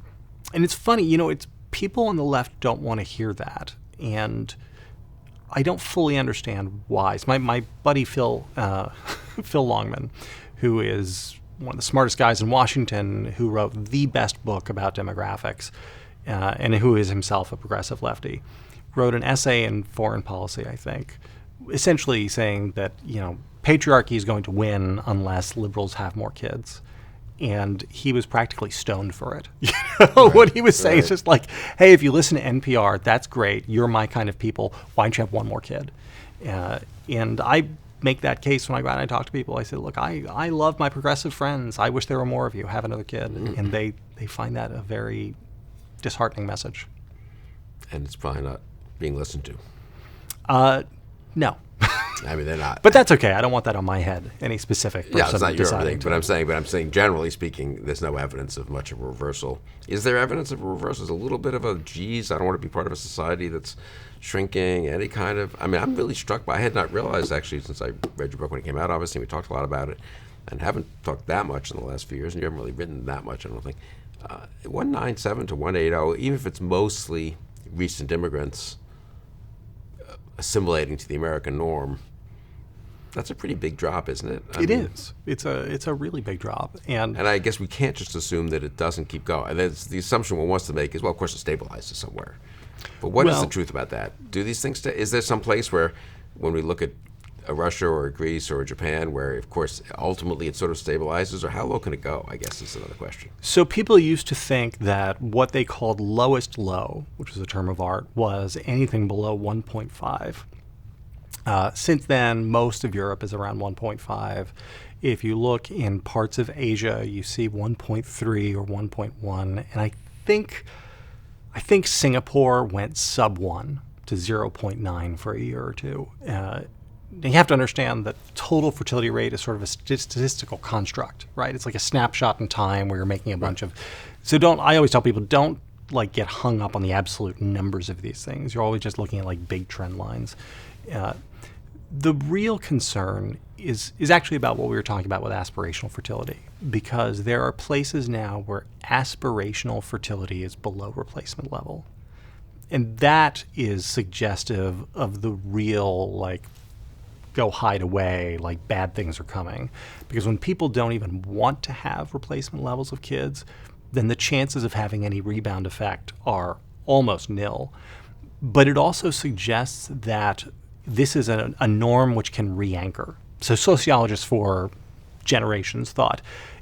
it's funny, it's people on the left don't want to hear that, and I don't fully understand why. So my buddy Phil Longman, who is one of the smartest guys in Washington, who wrote the best book about demographics, and who is himself a progressive lefty, wrote an essay in Foreign Policy, I think, essentially saying that patriarchy is going to win unless liberals have more kids. And he was practically stoned for it. What he was saying is just like, hey, if you listen to NPR, that's great. You're my kind of people. Why don't you have one more kid? And I make that case when I go out and I talk to people. I say, look, I love my progressive friends. I wish there were more of you. Have another kid. And they find that a very disheartening message. And it's probably not being listened to. No. I mean, they're not. But that's okay. I don't want that on my head. Any specific person. Yeah, it's not your deciding thing. But I'm saying, generally speaking, there's no evidence of much of a reversal. Is there evidence of a reversal? Is a little bit of a, geez, I don't want to be part of a society that's shrinking, any kind of, I mean, I'm really struck by, I had not realized actually since I read your book when it came out, obviously, we talked a lot about it, and haven't talked that much in the last few years, and you haven't really written that much, I don't think. 197 to 180, even if it's mostly recent immigrants assimilating to the American norm, that's a pretty big drop, isn't it? It is. It's a really big drop, and I guess we can't just assume that it doesn't keep going. That's the assumption one wants to make is, well, of course, it stabilizes somewhere. But what is the truth about that? Do these things is there some place where, when we look at a Russia or a Greece or a Japan, where of course ultimately it sort of stabilizes, or how low can it go? I guess is another question. So people used to think that what they called lowest low, which was a term of art, was anything below 1.5. Since then, most of Europe is around 1.5. If you look in parts of Asia, you see 1.3 or 1.1, and I think Singapore went sub 1 to 0.9 for a year or two. You have to understand that total fertility rate is sort of a statistical construct, right? It's like a snapshot in time where you're making a bunch of. So I always tell people, don't like get hung up on the absolute numbers of these things. You're always just looking at like big trend lines. The real concern is actually about what we were talking about with aspirational fertility, because there are places now where aspirational fertility is below replacement level. And that is suggestive of the real, like, go hide away, like bad things are coming. Because when people don't even want to have replacement levels of kids, then the chances of having any rebound effect are almost nil. But it also suggests that this is a norm which can re-anchor. So sociologists for generations thought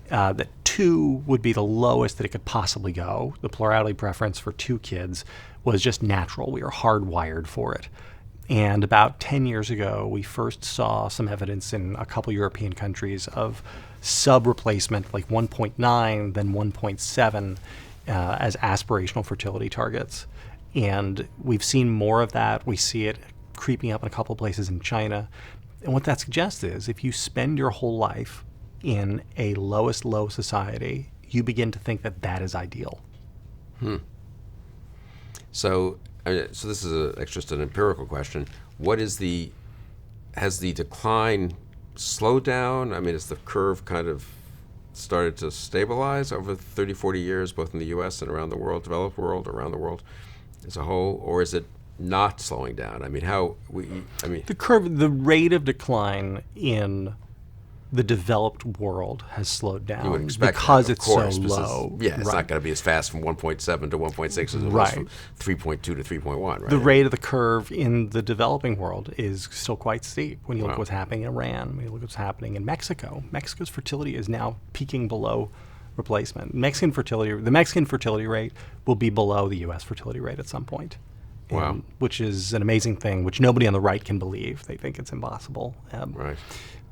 that 2 would be the lowest that it could possibly go. The plurality preference for 2 kids was just natural. We are hardwired for it. And about 10 years ago, we first saw some evidence in a couple European countries of sub-replacement, like 1.9, then 1.7 as aspirational fertility targets. And we've seen more of that. We see it creeping up in a couple places in China. And what that suggests is if you spend your whole life in a lowest low society, you begin to think that that is ideal. So this is just an empirical question. Has the decline slowed down? I mean, has the curve kind of started to stabilize over 30, 40 years, both in the U.S. and around the world, developed world, around the world as a whole, or is it not slowing down? I mean, the curve, the rate of decline in the developed world has slowed down. You would expect because that, it's course, so low. It's not going to be as fast from 1.7 to 1.6 as it was from 3.2 to 3.1, right? The rate of the curve in the developing world is still quite steep. When you look at what's happening in Iran, when you look at what's happening in Mexico, Mexico's fertility is now peaking below replacement. The Mexican fertility rate will be below the U.S. fertility rate at some point. Wow. Which is an amazing thing, which nobody on the right can believe. They think it's impossible. Right.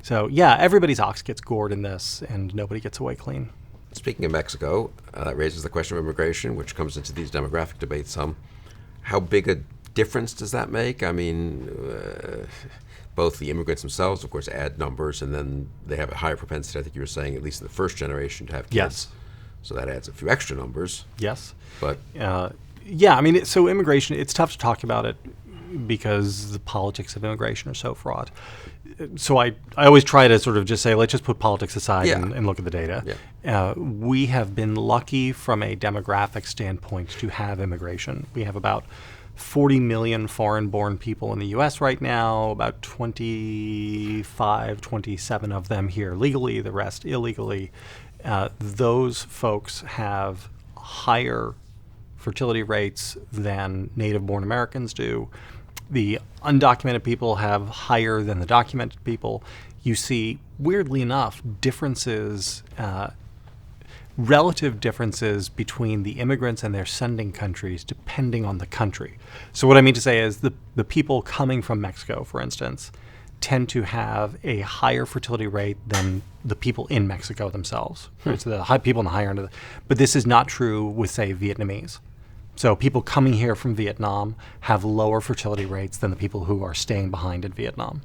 So, yeah, everybody's ox gets gored in this, and nobody gets away clean. Speaking of Mexico, that raises the question of immigration, which comes into these demographic debates some. How big a difference does that make? I mean, both the immigrants themselves, of course, add numbers, and then they have a higher propensity, I think you were saying, at least in the first generation, to have kids. Yes. So that adds a few extra numbers. Yes. But yeah, I mean, so immigration, it's tough to talk about it because the politics of immigration are so fraught. So I always try to sort of just say, let's just put politics aside and look at the data. Yeah. We have been lucky from a demographic standpoint to have immigration. We have about 40 million foreign-born people in the U.S. right now, about 27 of them here legally, the rest illegally. Those folks have higher fertility rates than native-born Americans do. The undocumented people have higher than the documented people. You see, weirdly enough, relative differences between the immigrants and their sending countries depending on the country. So what I mean to say is the people coming from Mexico, for instance, tend to have a higher fertility rate than the people in Mexico themselves. Right? So the people in the higher end of but this is not true with, say, Vietnamese. So people coming here from Vietnam have lower fertility rates than the people who are staying behind in Vietnam,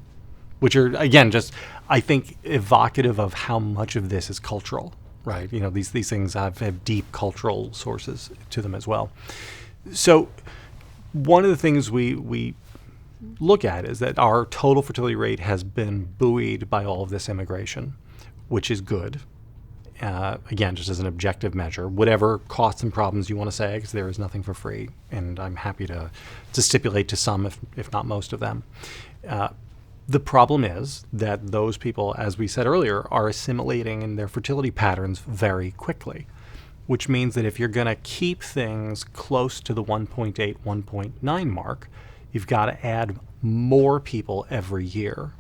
which are, again, just, I think, evocative of how much of this is cultural, right? You know, these things have deep cultural sources to them as well. So one of the things we look at is that our total fertility rate has been buoyed by all of this immigration, which is good. Again, just as an objective measure, whatever costs and problems you want to say, because there is nothing for free, and I'm happy to stipulate to some, if not most of them. The problem is that those people, as we said earlier, are assimilating in their fertility patterns very quickly, which means that if you're going to keep things close to the 1.8, 1.9 mark, you've got to add more people every year.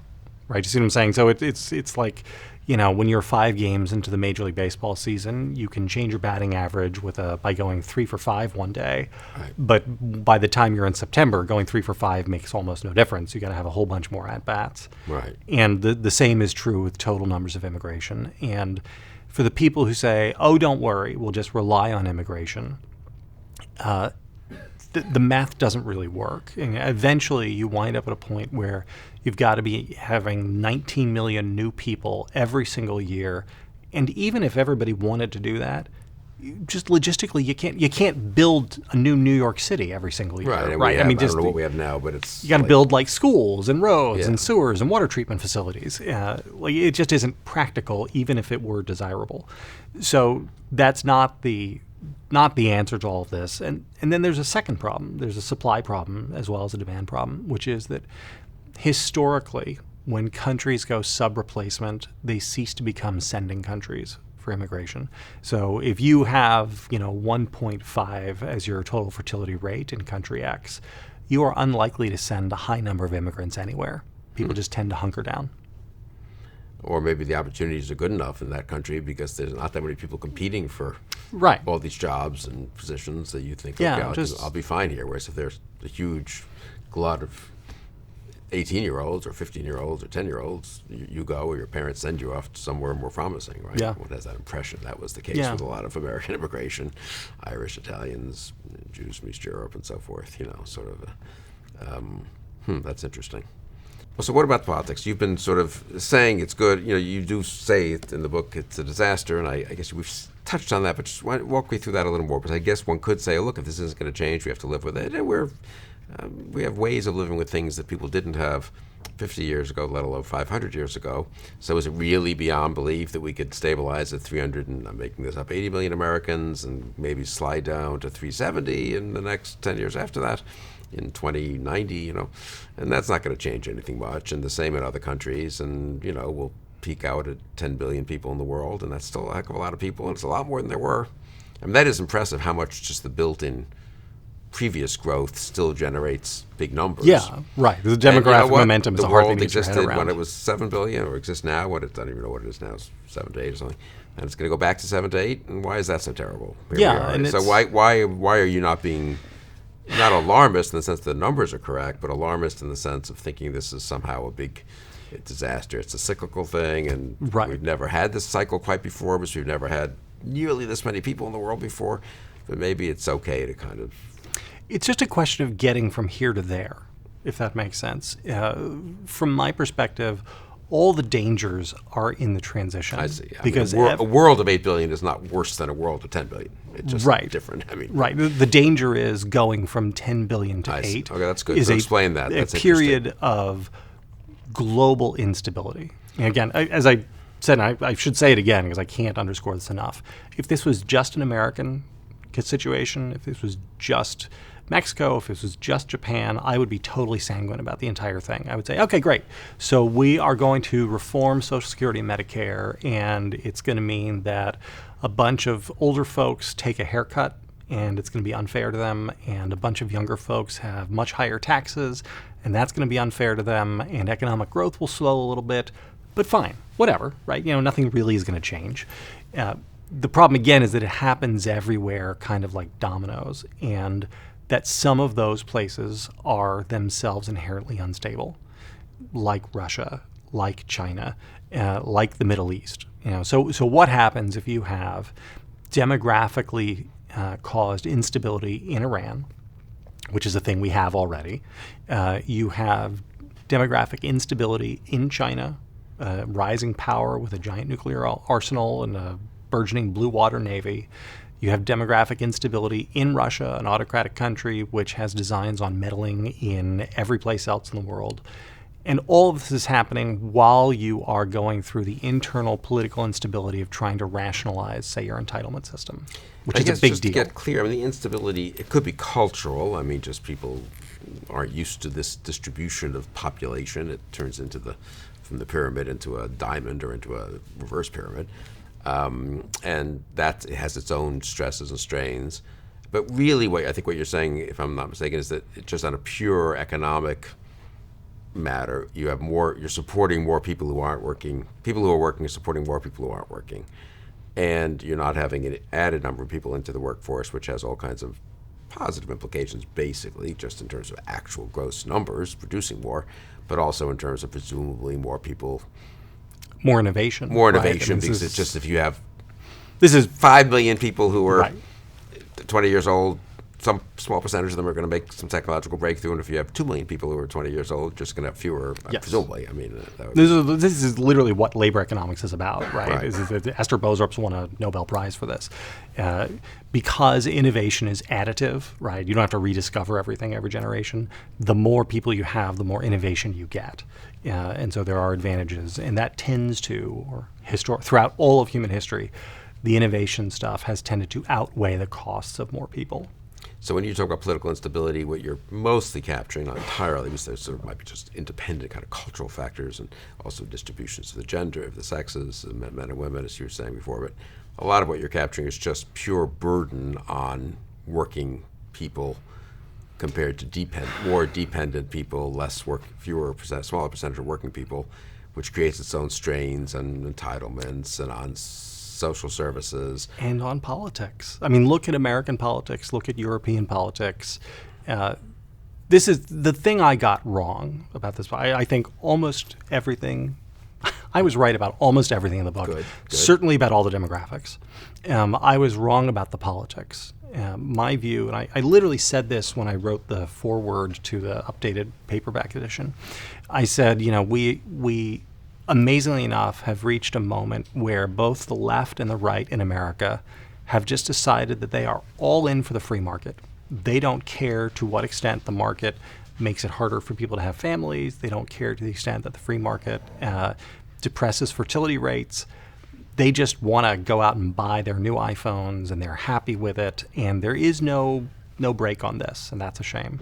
Right, you see what I'm saying? So it's like when you're 5 games into the Major League Baseball season, you can change your batting average by going 3 for 5 one day. Right. But by the time you're in September, going 3 for 5 makes almost no difference. You got to have a whole bunch more at bats. Right. And the same is true with total numbers of immigration. And for the people who say, "Oh, don't worry, we'll just rely on immigration," the math doesn't really work. And eventually, you wind up at a point where you've got to be having 19 million new people every single year. And even if everybody wanted to do that, just logistically, you can't build a new New York City every single year. Right. Right. I don't know what we have now, but it's you got to build like schools and roads Yeah. and sewers and water treatment facilities. It just isn't practical, even if it were desirable. So that's not the answer to all of this. And then there's a second problem. There's a supply problem as well as a demand problem, which is that historically, when countries go sub-replacement, they cease to become sending countries for immigration. So if you have 1.5 as your total fertility rate in country X, you are unlikely to send a high number of immigrants anywhere. People just tend to hunker down. Or maybe the opportunities are good enough in that country because there's not that many people competing for Right. all these jobs and positions that you think, Yeah, okay, I'll be fine here. Whereas if there's a huge glut of 18-year-olds or 15-year-olds or 10-year-olds, you go or your parents send you off to somewhere more promising, right? Yeah. One has that impression. That was the case Yeah. with a lot of American immigration, Irish, Italians, Jews from East Europe and so forth, sort of that's interesting. Well, so what about politics? You've been sort of saying it's good. You do say it in the book it's a disaster, and I guess we've touched on that, but just walk me through that a little more, because I guess one could say, look, if this isn't going to change, we have to live with it. And we have ways of living with things that people didn't have 50 years ago, let alone 500 years ago. So is it really beyond belief that we could stabilize at 300, and I'm making this up, 80 million Americans, and maybe slide down to 370 in the next 10 years after that? In 2090, and that's not going to change anything much. And the same in other countries, and we'll peak out at 10 billion people in the world, and that's still a heck of a lot of people, and it's a lot more than there were. I mean, that is impressive how much just the built-in previous growth still generates big numbers. Yeah, right. The demographic momentum is a hard thing to get your head The world existed around. when it was 7 billion, or exists now when I don't even know what it is now, it's 7 to 8 or something. And it's going to go back to 7 to 8, and why is that so terrible? Here we are. And so why are you not being... not alarmist in the sense that the numbers are correct, but alarmist in the sense of thinking this is somehow a big disaster. It's a cyclical thing, and Right. we've never had this cycle quite before, because we've never had nearly this many people in the world before. But maybe it's okay to kind of... It's just a question of getting from here to there, if that makes sense. From my perspective, all the dangers are in the transition. I see. Because a world of 8 billion is not worse than a world of 10 billion. It's just Right. different. Right. The danger is going from 10 billion to I 8. see. Okay, that's good. Is So explain that. That's a period of global instability. And again, as I said, and I should say it again because I can't underscore this enough. If this was just an American situation, if this was just Mexico, if this was just Japan, I would be totally sanguine about the entire thing. I would say, okay, great. So we are going to reform Social Security and Medicare, and it's going to mean that a bunch of older folks take a haircut, and it's going to be unfair to them, and a bunch of younger folks have much higher taxes, and that's going to be unfair to them, and economic growth will slow a little bit, but fine, whatever, right? Nothing really is going to change. The problem, again, is that it happens everywhere, kind of like dominoes, and that some of those places are themselves inherently unstable, like Russia, like China, like the Middle East. So what happens if you have demographically caused instability in Iran, which is a thing we have already? You have demographic instability in China, rising power with a giant nuclear arsenal and a burgeoning blue water navy. You have demographic instability in Russia, an autocratic country which has designs on meddling in every place else in the world. And all of this is happening while you are going through the internal political instability of trying to rationalize, say, your entitlement system, which is a big just deal. To get clear, the instability, it could be cultural. Just people aren't used to this distribution of population. It turns from the pyramid into a diamond or into a reverse pyramid. And that has its own stresses and strains. But really, I think what you're saying, if I'm not mistaken, is that it's just on a pure economic matter. You have more. You're supporting more people who aren't working. People who are working are supporting more people who aren't working, and you're not having an added number of people into the workforce, which has all kinds of positive implications, basically, just in terms of actual gross numbers, producing more, but also in terms of presumably more people. More innovation. More right? innovation, because it's just if you have this is 5 million people who are right. 20 years old, some small percentage of them are going to make some technological breakthrough, and if you have 2 million people who are 20 years old, you're just going to have fewer, Yes. presumably. I mean, this is literally what labor economics is about, right? Right. Esther Boserup won a Nobel Prize for this. Because innovation is additive, right? You don't have to rediscover everything every generation. The more people you have, the more innovation you get. And so there are advantages. And that tends to, or throughout all of human history, the innovation stuff has tended to outweigh the costs of more people. So when you talk about political instability, what you're mostly capturing, not entirely, because there sort of might be just independent kind of cultural factors and also distributions of the gender, of the sexes, of men and women, as you were saying before. But a lot of what you're capturing is just pure burden on working people compared to more dependent people, smaller percentage of working people, which creates its own strains and entitlements and on social services. And on politics. I mean, look at American politics, look at European politics. This is the thing I got wrong about this. I think almost everything, I was right about almost everything in the book. Good. Certainly about all the demographics. I was wrong about the politics. My view, and I literally said this when I wrote the foreword to the updated paperback edition. I said, we amazingly enough, have reached a moment where both the left and the right in America have just decided that they are all in for the free market. They don't care to what extent the market makes it harder for people to have families. They don't care to the extent that the free market depresses fertility rates. They just want to go out and buy their new iPhones, and they're happy with it. And there is no break on this, and that's a shame.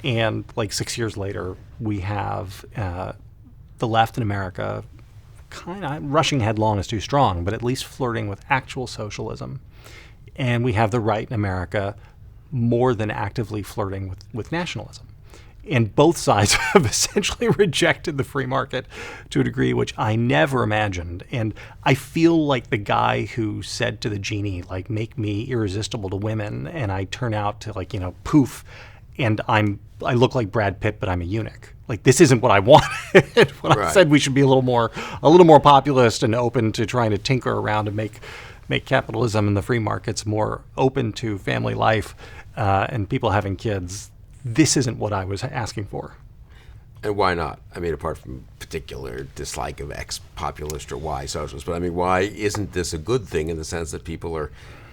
And like 6 years later, we have the left in America kind of rushing headlong is too strong, but at least flirting with actual socialism. And we have the right in America more than actively flirting with nationalism. And both sides have essentially rejected the free market to a degree which I never imagined. And I feel like the guy who said to the genie, like, make me irresistible to women, and I turn out to poof, and I look like Brad Pitt, but I'm a eunuch. Like, this isn't what I wanted when I said we should be a little more populist and open to trying to tinker around and make capitalism and the free markets more open to family life and people having kids. This isn't what I was asking for. And why not? I mean, apart from particular dislike of X populist or Y socialist, but I mean, why isn't this a good thing in the sense that people are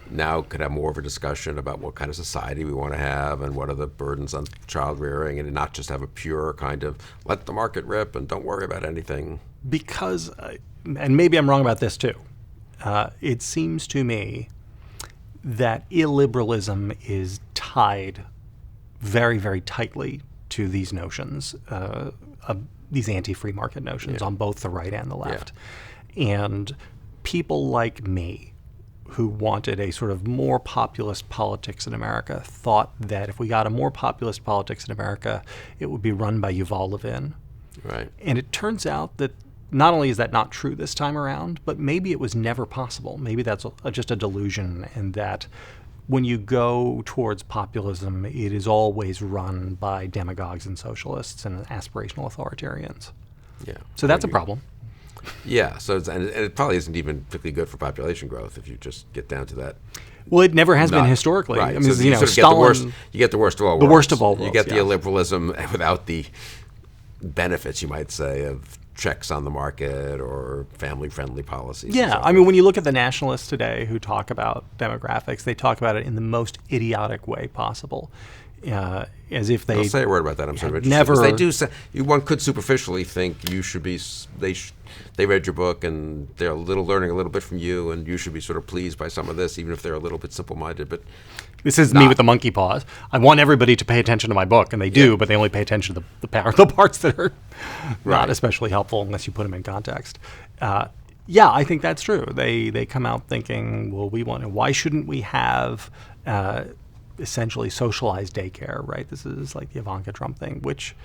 now could have more of a discussion about what kind of society we want to have and what are the burdens on child rearing, and not just have a pure kind of let the market rip and don't worry about anything? Because, and maybe I'm wrong about this too, it seems to me that illiberalism is tied very, very tightly to these notions, these anti-free market notions on both the right and the left. Yeah. And people like me, who wanted a sort of more populist politics in America, thought that if we got a more populist politics in America, it would be run by Yuval Levin. Right. And it turns out that not only is that not true this time around, but maybe it was never possible. Maybe that's just a delusion, and that when you go towards populism, it is always run by demagogues and socialists and aspirational authoritarians. Yeah. So that's a problem. Yeah, so and it probably isn't even particularly good for population growth if you just get down to that. Well, it never has been historically. Right. I mean, so you sort of get the worst. You get the worst of all worlds. The worst of all worlds. You get the illiberalism without the benefits, you might say, of checks on the market or family-friendly policies. Yeah, I mean, when you look at the nationalists today who talk about demographics, they talk about it in the most idiotic way possible. As if they I'll say a word about that. I'm sort of never. They do say one could superficially think you should be. They read your book and they're learning a little bit from you, and you should be sort of pleased by some of this, even if they're a little bit simple-minded. But this is me with the monkey paws. I want everybody to pay attention to my book, and they do, but they only pay attention to the parts that are not especially helpful unless you put them in context. Yeah, I think that's true. They come out thinking, well, why shouldn't we have essentially socialized daycare, right? This is like the Ivanka Trump thing, which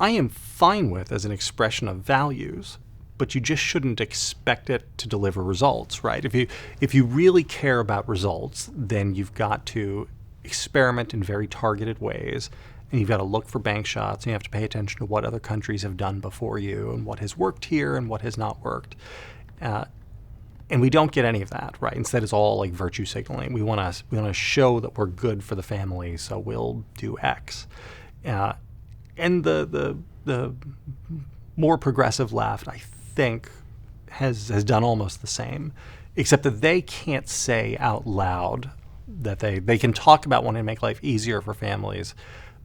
I am fine with as an expression of values, but you just shouldn't expect it to deliver results, right? If you really care about results, then you've got to experiment in very targeted ways, and you've got to look for bank shots, and you have to pay attention to what other countries have done before you, and what has worked here and what has not worked. And we don't get any of that, right? Instead, it's all like virtue signaling. We want to show that we're good for the family, so we'll do X. And the more progressive left, I think, has done almost the same, except that they can't say out loud that they can talk about wanting to make life easier for families,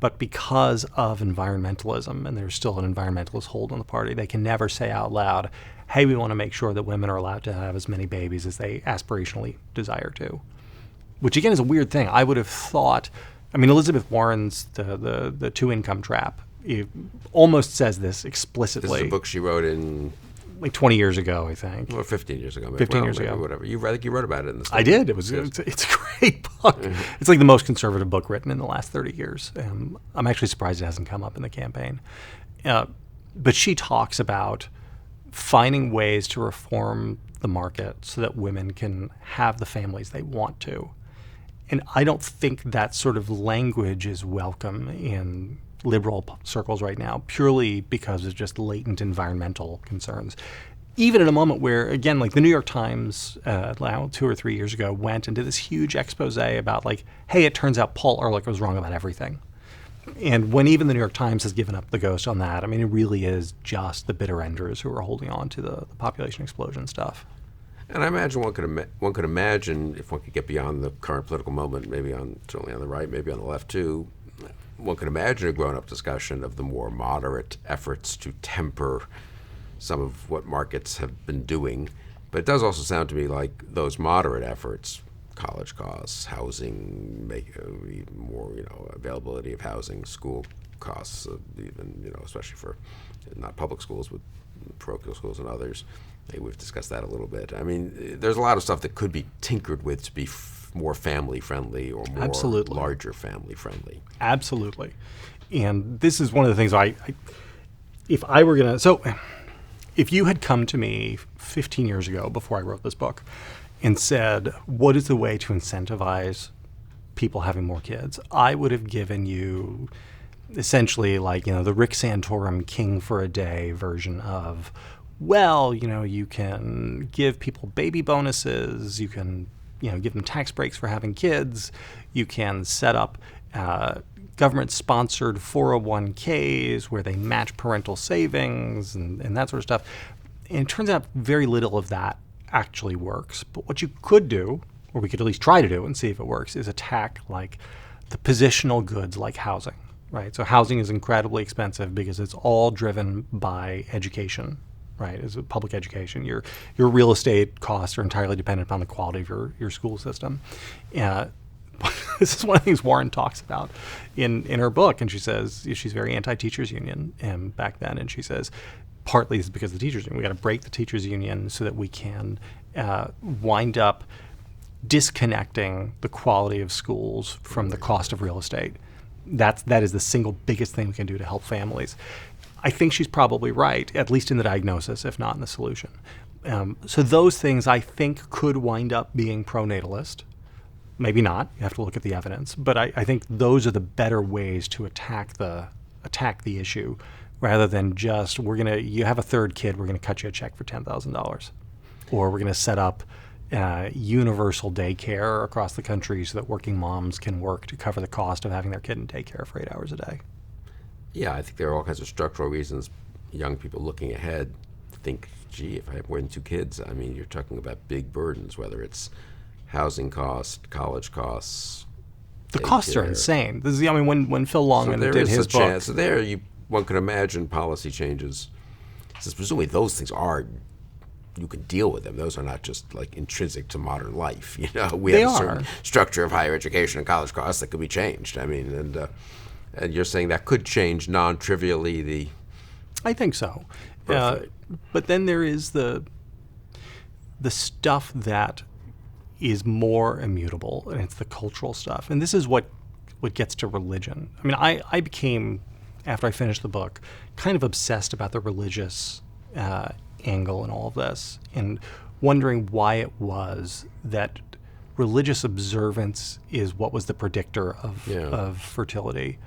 but because of environmentalism, and there's still an environmentalist hold on the party, they can never say out loud, hey, we want to make sure that women are allowed to have as many babies as they aspirationally desire to. Which, again, is a weird thing. I would have thought, I mean, Elizabeth Warren's The Two-Income Trap almost says this explicitly. This is a book she wrote in... like 20 years ago, I think. Or 15 years ago. Maybe. 15 years ago. Whatever. I think you wrote about it in the I did. It's a great book. Mm-hmm. It's like the most conservative book written in the last 30 years. I'm actually surprised it hasn't come up in the campaign. But she talks about finding ways to reform the market so that women can have the families they want to. And I don't think that sort of language is welcome in liberal circles right now, purely because of just latent environmental concerns. Even in a moment where, again, like the New York Times, 2 or 3 years ago, went and did this huge expose about like, hey, it turns out Paul Ehrlich was wrong about everything. And when even the New York Times has given up the ghost on that, I mean, it really is just the bitter enders who are holding on to the population explosion stuff. And I imagine one could imagine, if one could get beyond the current political moment, maybe certainly on the right, maybe on the left too, one could imagine a grown-up discussion of the more moderate efforts to temper some of what markets have been doing. But it does also sound to me like those moderate efforts, college costs, housing, more availability of housing, school costs, even especially for not public schools but parochial schools and others. Maybe we've discussed that a little bit. I mean, there's a lot of stuff that could be tinkered with to be more family friendly or more Absolutely. Larger family friendly. Absolutely. And this is one of the things if I were going to, so if you had come to me 15 years ago before I wrote this book and said, what is the way to incentivize people having more kids? I would have given you essentially like, the Rick Santorum King for a Day version of, well, you can give people baby bonuses, you can, give them tax breaks for having kids, you can set up government-sponsored 401ks where they match parental savings and that sort of stuff. And it turns out very little of that actually works. But what you could do, or we could at least try to do and see if it works, is attack like the positional goods like housing, right? So housing is incredibly expensive because it's all driven by education, right? As a public education. Your real estate costs are entirely dependent upon the quality of your school system. This is one of the things Warren talks about in her book, and she says she's very anti-teachers union back then, and she says partly it's because of the teachers union. We got to break the teachers union so that we can wind up disconnecting the quality of schools from the cost of real estate. That is the single biggest thing we can do to help families. I think she's probably right, at least in the diagnosis, if not in the solution. So those things I think could wind up being pronatalist. Maybe not. You have to look at the evidence. But I think those are the better ways to attack the issue, rather than just you have a third kid, we're going to cut you a check for $10,000, or we're going to set up universal daycare across the country so that working moms can work to cover the cost of having their kid in daycare for 8 hours a day. Yeah, I think there are all kinds of structural reasons young people looking ahead think, gee, if I have more than 2 kids, I mean, you're talking about big burdens, whether it's housing costs, college costs. The costs are insane. This is, when Phil Longman did his book. Chance. So there, one could imagine policy changes. Since presumably those things you can deal with them. Those are not just like intrinsic to modern life. We have a certain structure of higher education and college costs that could be changed. I mean, and you're saying that could change non-trivially I think so. But then there is the stuff that is more immutable, and it's the cultural stuff. And this is what gets to religion. I mean, I became after I finished the book, kind of obsessed about the religious angle in all of this, and wondering why it was that religious observance is what was the predictor of fertility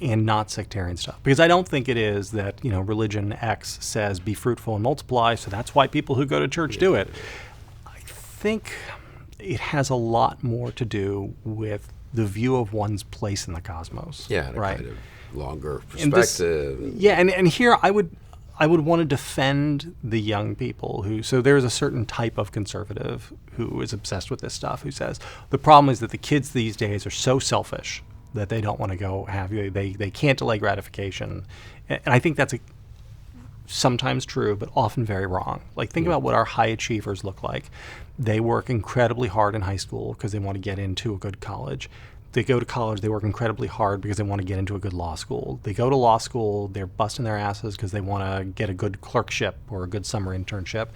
and not sectarian stuff. Because I don't think it is that, religion X says be fruitful and multiply, so that's why people who go to church do it. I think it has a lot more to do with the view of one's place in the cosmos. Yeah, and right? a kind of longer perspective. And here I would want to defend the young people so there's a certain type of conservative who is obsessed with this stuff, who says the problem is that the kids these days are so selfish that they don't want to go they can't delay gratification. And I think that's sometimes true, but often very wrong. Like, think about what our high achievers look like. They work incredibly hard in high school because they want to get into a good college. They go to college, they work incredibly hard because they want to get into a good law school. They go to law school, they're busting their asses because they want to get a good clerkship or a good summer internship.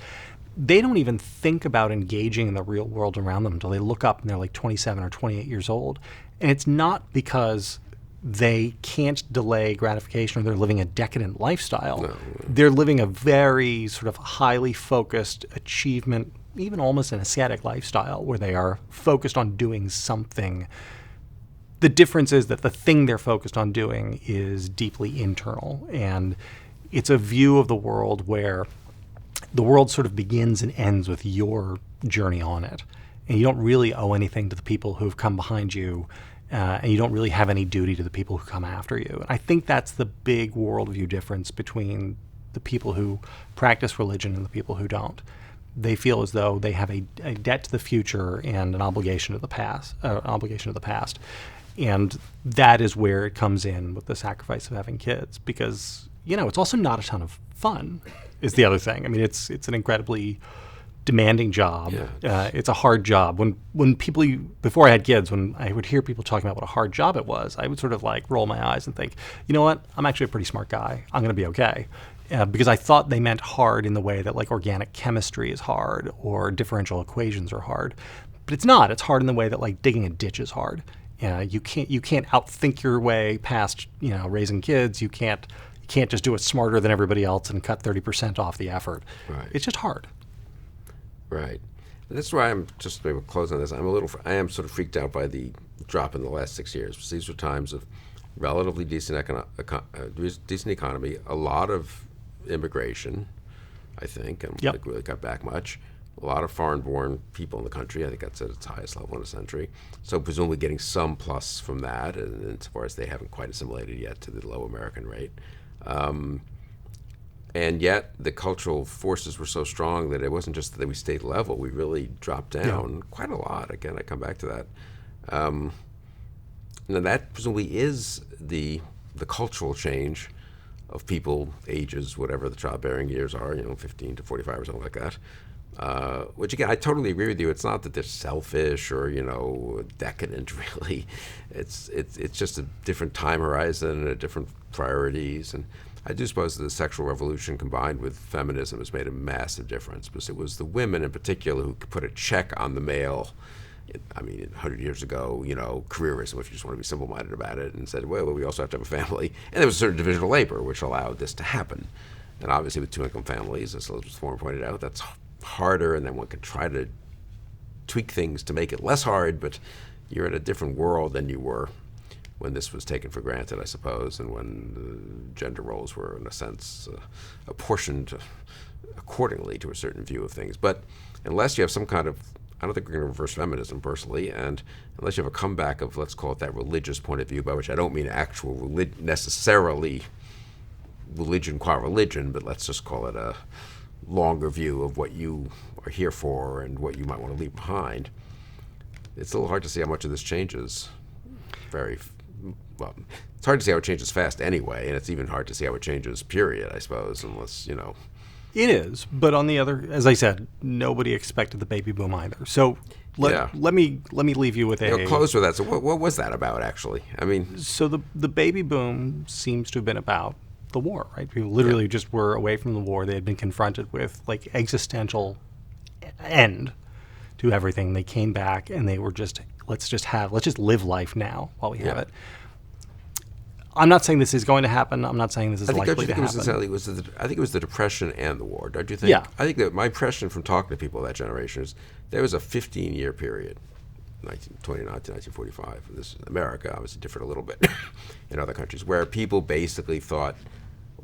They don't even think about engaging in the real world around them until they look up and they're like 27 or 28 years old. And it's not because they can't delay gratification or they're living a decadent lifestyle. No. They're living a very sort of highly focused achievement, even almost an ascetic lifestyle where they are focused on doing something. The difference is that the thing they're focused on doing is deeply internal, and it's a view of the world where the world sort of begins and ends with your journey on it, and you don't really owe anything to the people who've come behind you, and you don't really have any duty to the people who come after you. And I think that's the big worldview difference between the people who practice religion and the people who don't. They feel as though they have a debt to the future and an obligation to the past. And that is where it comes in with the sacrifice of having kids, because it's also not a ton of fun. Is the other thing. I mean, it's an incredibly demanding job. Yeah. It's a hard job. When people, before I had kids, when I would hear people talking about what a hard job it was, I would sort of like roll my eyes and think, you know what? I'm actually a pretty smart guy. I'm going to be okay. Because I thought they meant hard in the way that like organic chemistry is hard or differential equations are hard, but it's not. It's hard in the way that like digging a ditch is hard. You can't outthink your way past raising kids. You can't just do it smarter than everybody else and cut 30% off the effort. Right. It's just hard. Right. That's why I'm just maybe closing on this. I am sort of freaked out by the drop in the last 6 years. Because these were times of relatively decent economy, a lot of immigration, I think, and Yep. I think really got back much. A lot of foreign-born people in the country. I think that's at its highest level in a century. So presumably getting some plus from that, and insofar as they haven't quite assimilated yet to the low American rate. And yet the cultural forces were so strong that it wasn't just that we stayed level. We really dropped down quite a lot. Again, I come back to that. Now that presumably is the cultural change of people, ages, whatever the childbearing years are, 15 to 45 or something like that. Which again, I totally agree with you. It's not that they're selfish or decadent. Really, it's just a different time horizon and different priorities. And I do suppose that the sexual revolution combined with feminism has made a massive difference, because it was the women in particular who could put a check on the male. I mean, 100 years ago, careerism, if you just want to be simple-minded about it, and said, well, we also have to have a family. And there was a certain division of labor which allowed this to happen. And obviously with two-income families, as Elizabeth Warren pointed out, that's harder, and then one can try to tweak things to make it less hard, but you're in a different world than you were when this was taken for granted, I suppose, and when the gender roles were, in a sense, apportioned accordingly to a certain view of things. But unless you have some kind of, I don't think we're going to reverse feminism personally, and unless you have a comeback of, let's call it that religious point of view, by which I don't mean actual necessarily religion qua religion, but let's just call it a longer view of what you are here for and what you might want to leave behind, it's a little hard to see how much of this changes well, it's hard to see how it changes fast anyway, and it's even hard to see how it changes, period, I suppose, unless, It is, but on the other, as I said, nobody expected the baby boom either. So let me leave you with close with that. So what was that about, actually? I mean, so the baby boom seems to have been about the war, right? People literally just were away from the war. They had been confronted with like existential end to everything. They came back and they were just let's just live life now while we have it. I'm not saying this is going to happen. I'm not saying this is likely to happen. I think it was the Depression and the war. Don't you think? Yeah. I think that my impression from talking to people of that generation is there was a 15-year period, 1929 to 1945. This is America, obviously different a little bit in other countries, where people basically thought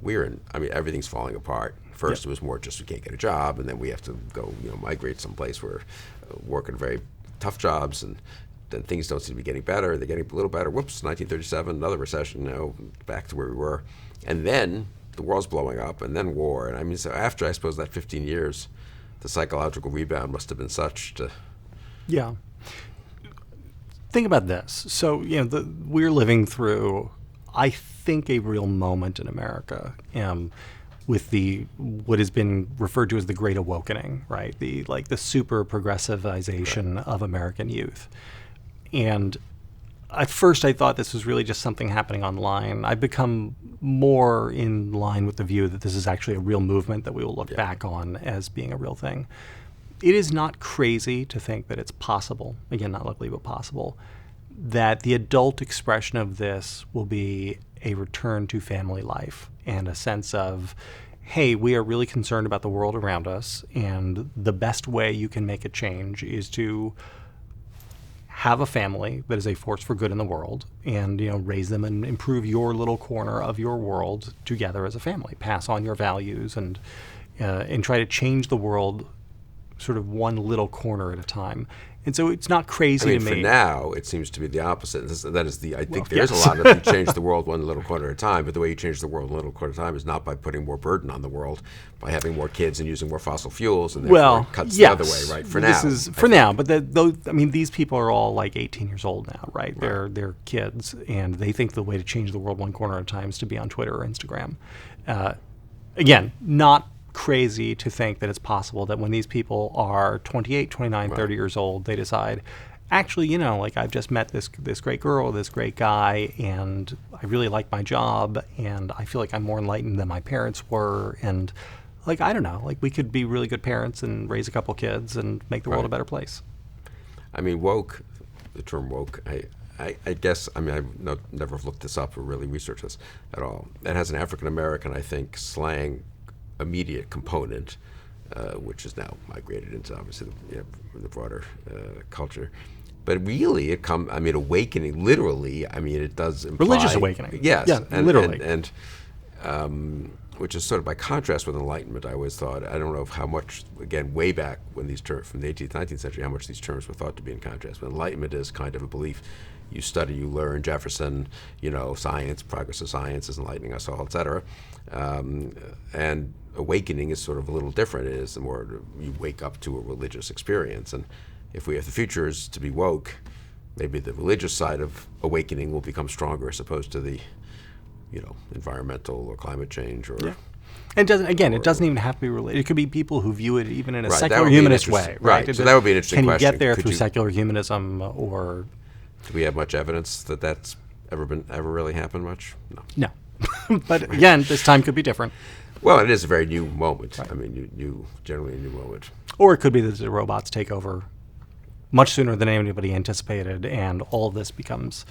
everything's falling apart. First, It was more just we can't get a job, and then we have to go, migrate someplace where working very tough jobs, and then things don't seem to be getting better. They're getting a little better. Whoops, 1937, another recession, back to where we were. And then the world's blowing up, and then war. And so after, I suppose, that 15 years, the psychological rebound must have been such to... Yeah. Think about this. So, we're living through, I think, a real moment in America with what has been referred to as the Great Awakening, right? The super progressivization of American youth. And at first I thought this was really just something happening online. I've become more in line with the view that this is actually a real movement that we will look back on as being a real thing. It is not crazy to think that it's possible, again, not likely, but possible, that the adult expression of this will be a return to family life and a sense of, hey, we are really concerned about the world around us, and the best way you can make a change is to have a family that is a force for good in the world, and raise them and improve your little corner of your world together as a family. Pass on your values and try to change the world sort of one little corner at a time. And so it's not crazy to me. For now, it seems to be the opposite. I think there's a lot of you change the world one little corner at a time, but the way you change the world one little corner at a time is not by putting more burden on the world, by having more kids and using more fossil fuels, and therefore it cuts the other way, right? For now. But these people are all like 18 years old now, right? They're kids, and they think the way to change the world one corner at a time is to be on Twitter or Instagram. Again, not crazy to think that it's possible that when these people are 28, 29, 30 years old, they decide, actually, I've just met this great girl, this great guy, and I really like my job, and I feel like I'm more enlightened than my parents were, and I don't know, we could be really good parents and raise a couple kids and make the world a better place. Woke, the term woke, I guess, I've never looked this up or really researched this at all. It has an African-American, I think, slang immediate component, which is now migrated into obviously the broader culture. But really, awakening, literally, it does imply... Religious awakening. Yes. Yeah, literally. And which is sort of by contrast with Enlightenment, I always thought. I don't know how much, again, way back when these terms, from the 18th, 19th century, how much these terms were thought to be in contrast. But Enlightenment is kind of a belief. You study, you learn, Jefferson, science, progress of science is enlightening us all, et cetera. And awakening is sort of a little different. It is the more you wake up to a religious experience. And if the future is to be woke, maybe the religious side of awakening will become stronger as opposed to the, environmental or climate change or... Yeah. And it doesn't even have to be related. It could be people who view it even in a secular humanist way. Right. So that would be an interesting question. Can you get there through secular humanism or... Do we have much evidence that that's ever really happened much? No. But again, this time could be different. Well, it is a very new moment. Right. Generally a new moment. Or it could be that the robots take over much sooner than anybody anticipated, and all of this becomes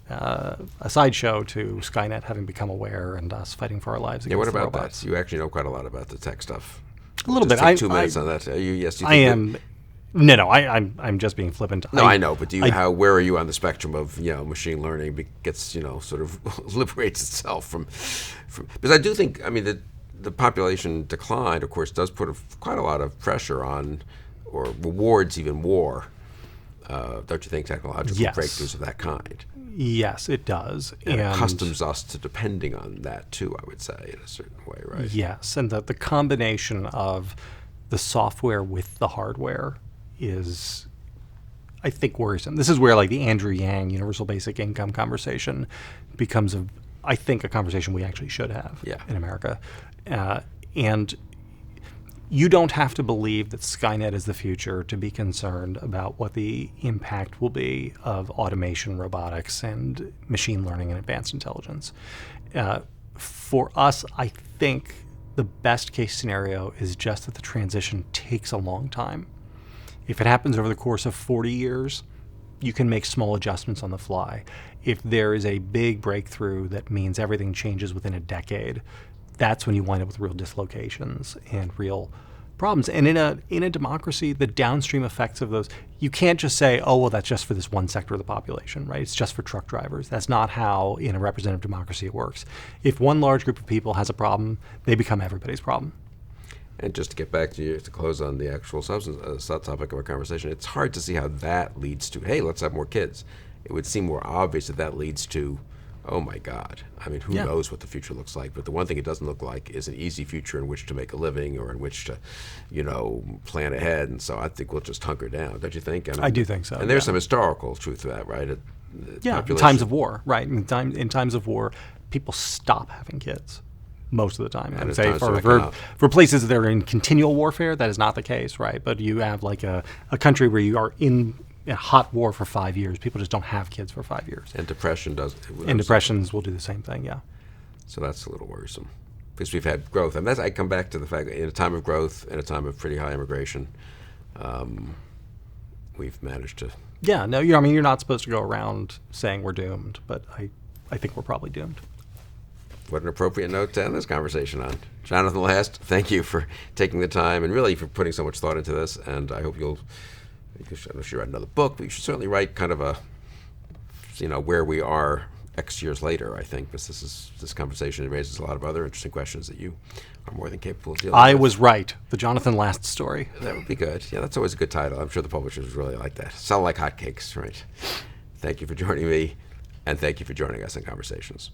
a sideshow to Skynet having become aware and us fighting for our lives against the robots. What about that? You actually know quite a lot about the tech stuff. A little bit. Take 2 minutes on that. I'm just being flippant. I know, but where are you on the spectrum of machine learning gets sort of liberates itself from because I do think the population decline, of course, does put quite a lot of pressure on or rewards even war. Don't you think, technological breakthroughs of that kind? Yes, it does. And accustoms us to depending on that too, I would say, in a certain way, right? Yes, and the combination of the software with the hardware is, I think, worrisome. This is where the Andrew Yang universal basic income conversation becomes a conversation we actually should have in America. And you don't have to believe that Skynet is the future to be concerned about what the impact will be of automation, robotics, and machine learning and advanced intelligence. For us, I think the best case scenario is just that the transition takes a long time. If it happens over the course of 40 years, you can make small adjustments on the fly. If there is a big breakthrough that means everything changes within a decade, that's when you wind up with real dislocations and real problems. And in a democracy, the downstream effects of those, you can't just say, oh, well, that's just for this one sector of the population, right? It's just for truck drivers. That's not how, in a representative democracy, it works. If one large group of people has a problem, they become everybody's problem. And just to get back to you, to close on the actual substance, topic of our conversation, it's hard to see how that leads to, hey, let's have more kids. It would seem more obvious that that leads to, oh my God. I mean, who knows what the future looks like? But the one thing it doesn't look like is an easy future in which to make a living or in which to, plan ahead. And so I think we'll just hunker down, don't you think? I do think so. And there's some historical truth to that, right? In times of war, right? In times of war, people stop having kids most of the time. I would say for places that are in continual warfare, that is not the case, right? But you have like a country where you are in a hot war for 5 years. People just don't have kids for 5 years. And depression does. And depressions will do the same thing, yeah. So that's a little worrisome because we've had growth. And I come back to the fact that in a time of growth, in a time of pretty high immigration, we've managed to. Yeah, no, you're not supposed to go around saying we're doomed, but I think we're probably doomed. What an appropriate note to end this conversation on. Jonathan Last, thank you for taking the time and really for putting so much thought into this. And I hope you should write another book, but you should certainly write kind of a, where we are X years later, I think, because this conversation raises a lot of other interesting questions that you are more than capable of dealing with. I was right. The Jonathan Last story. That would be good. Yeah, that's always a good title. I'm sure the publishers really like that. Sell like hotcakes, right? Thank you for joining me, and thank you for joining us in Conversations.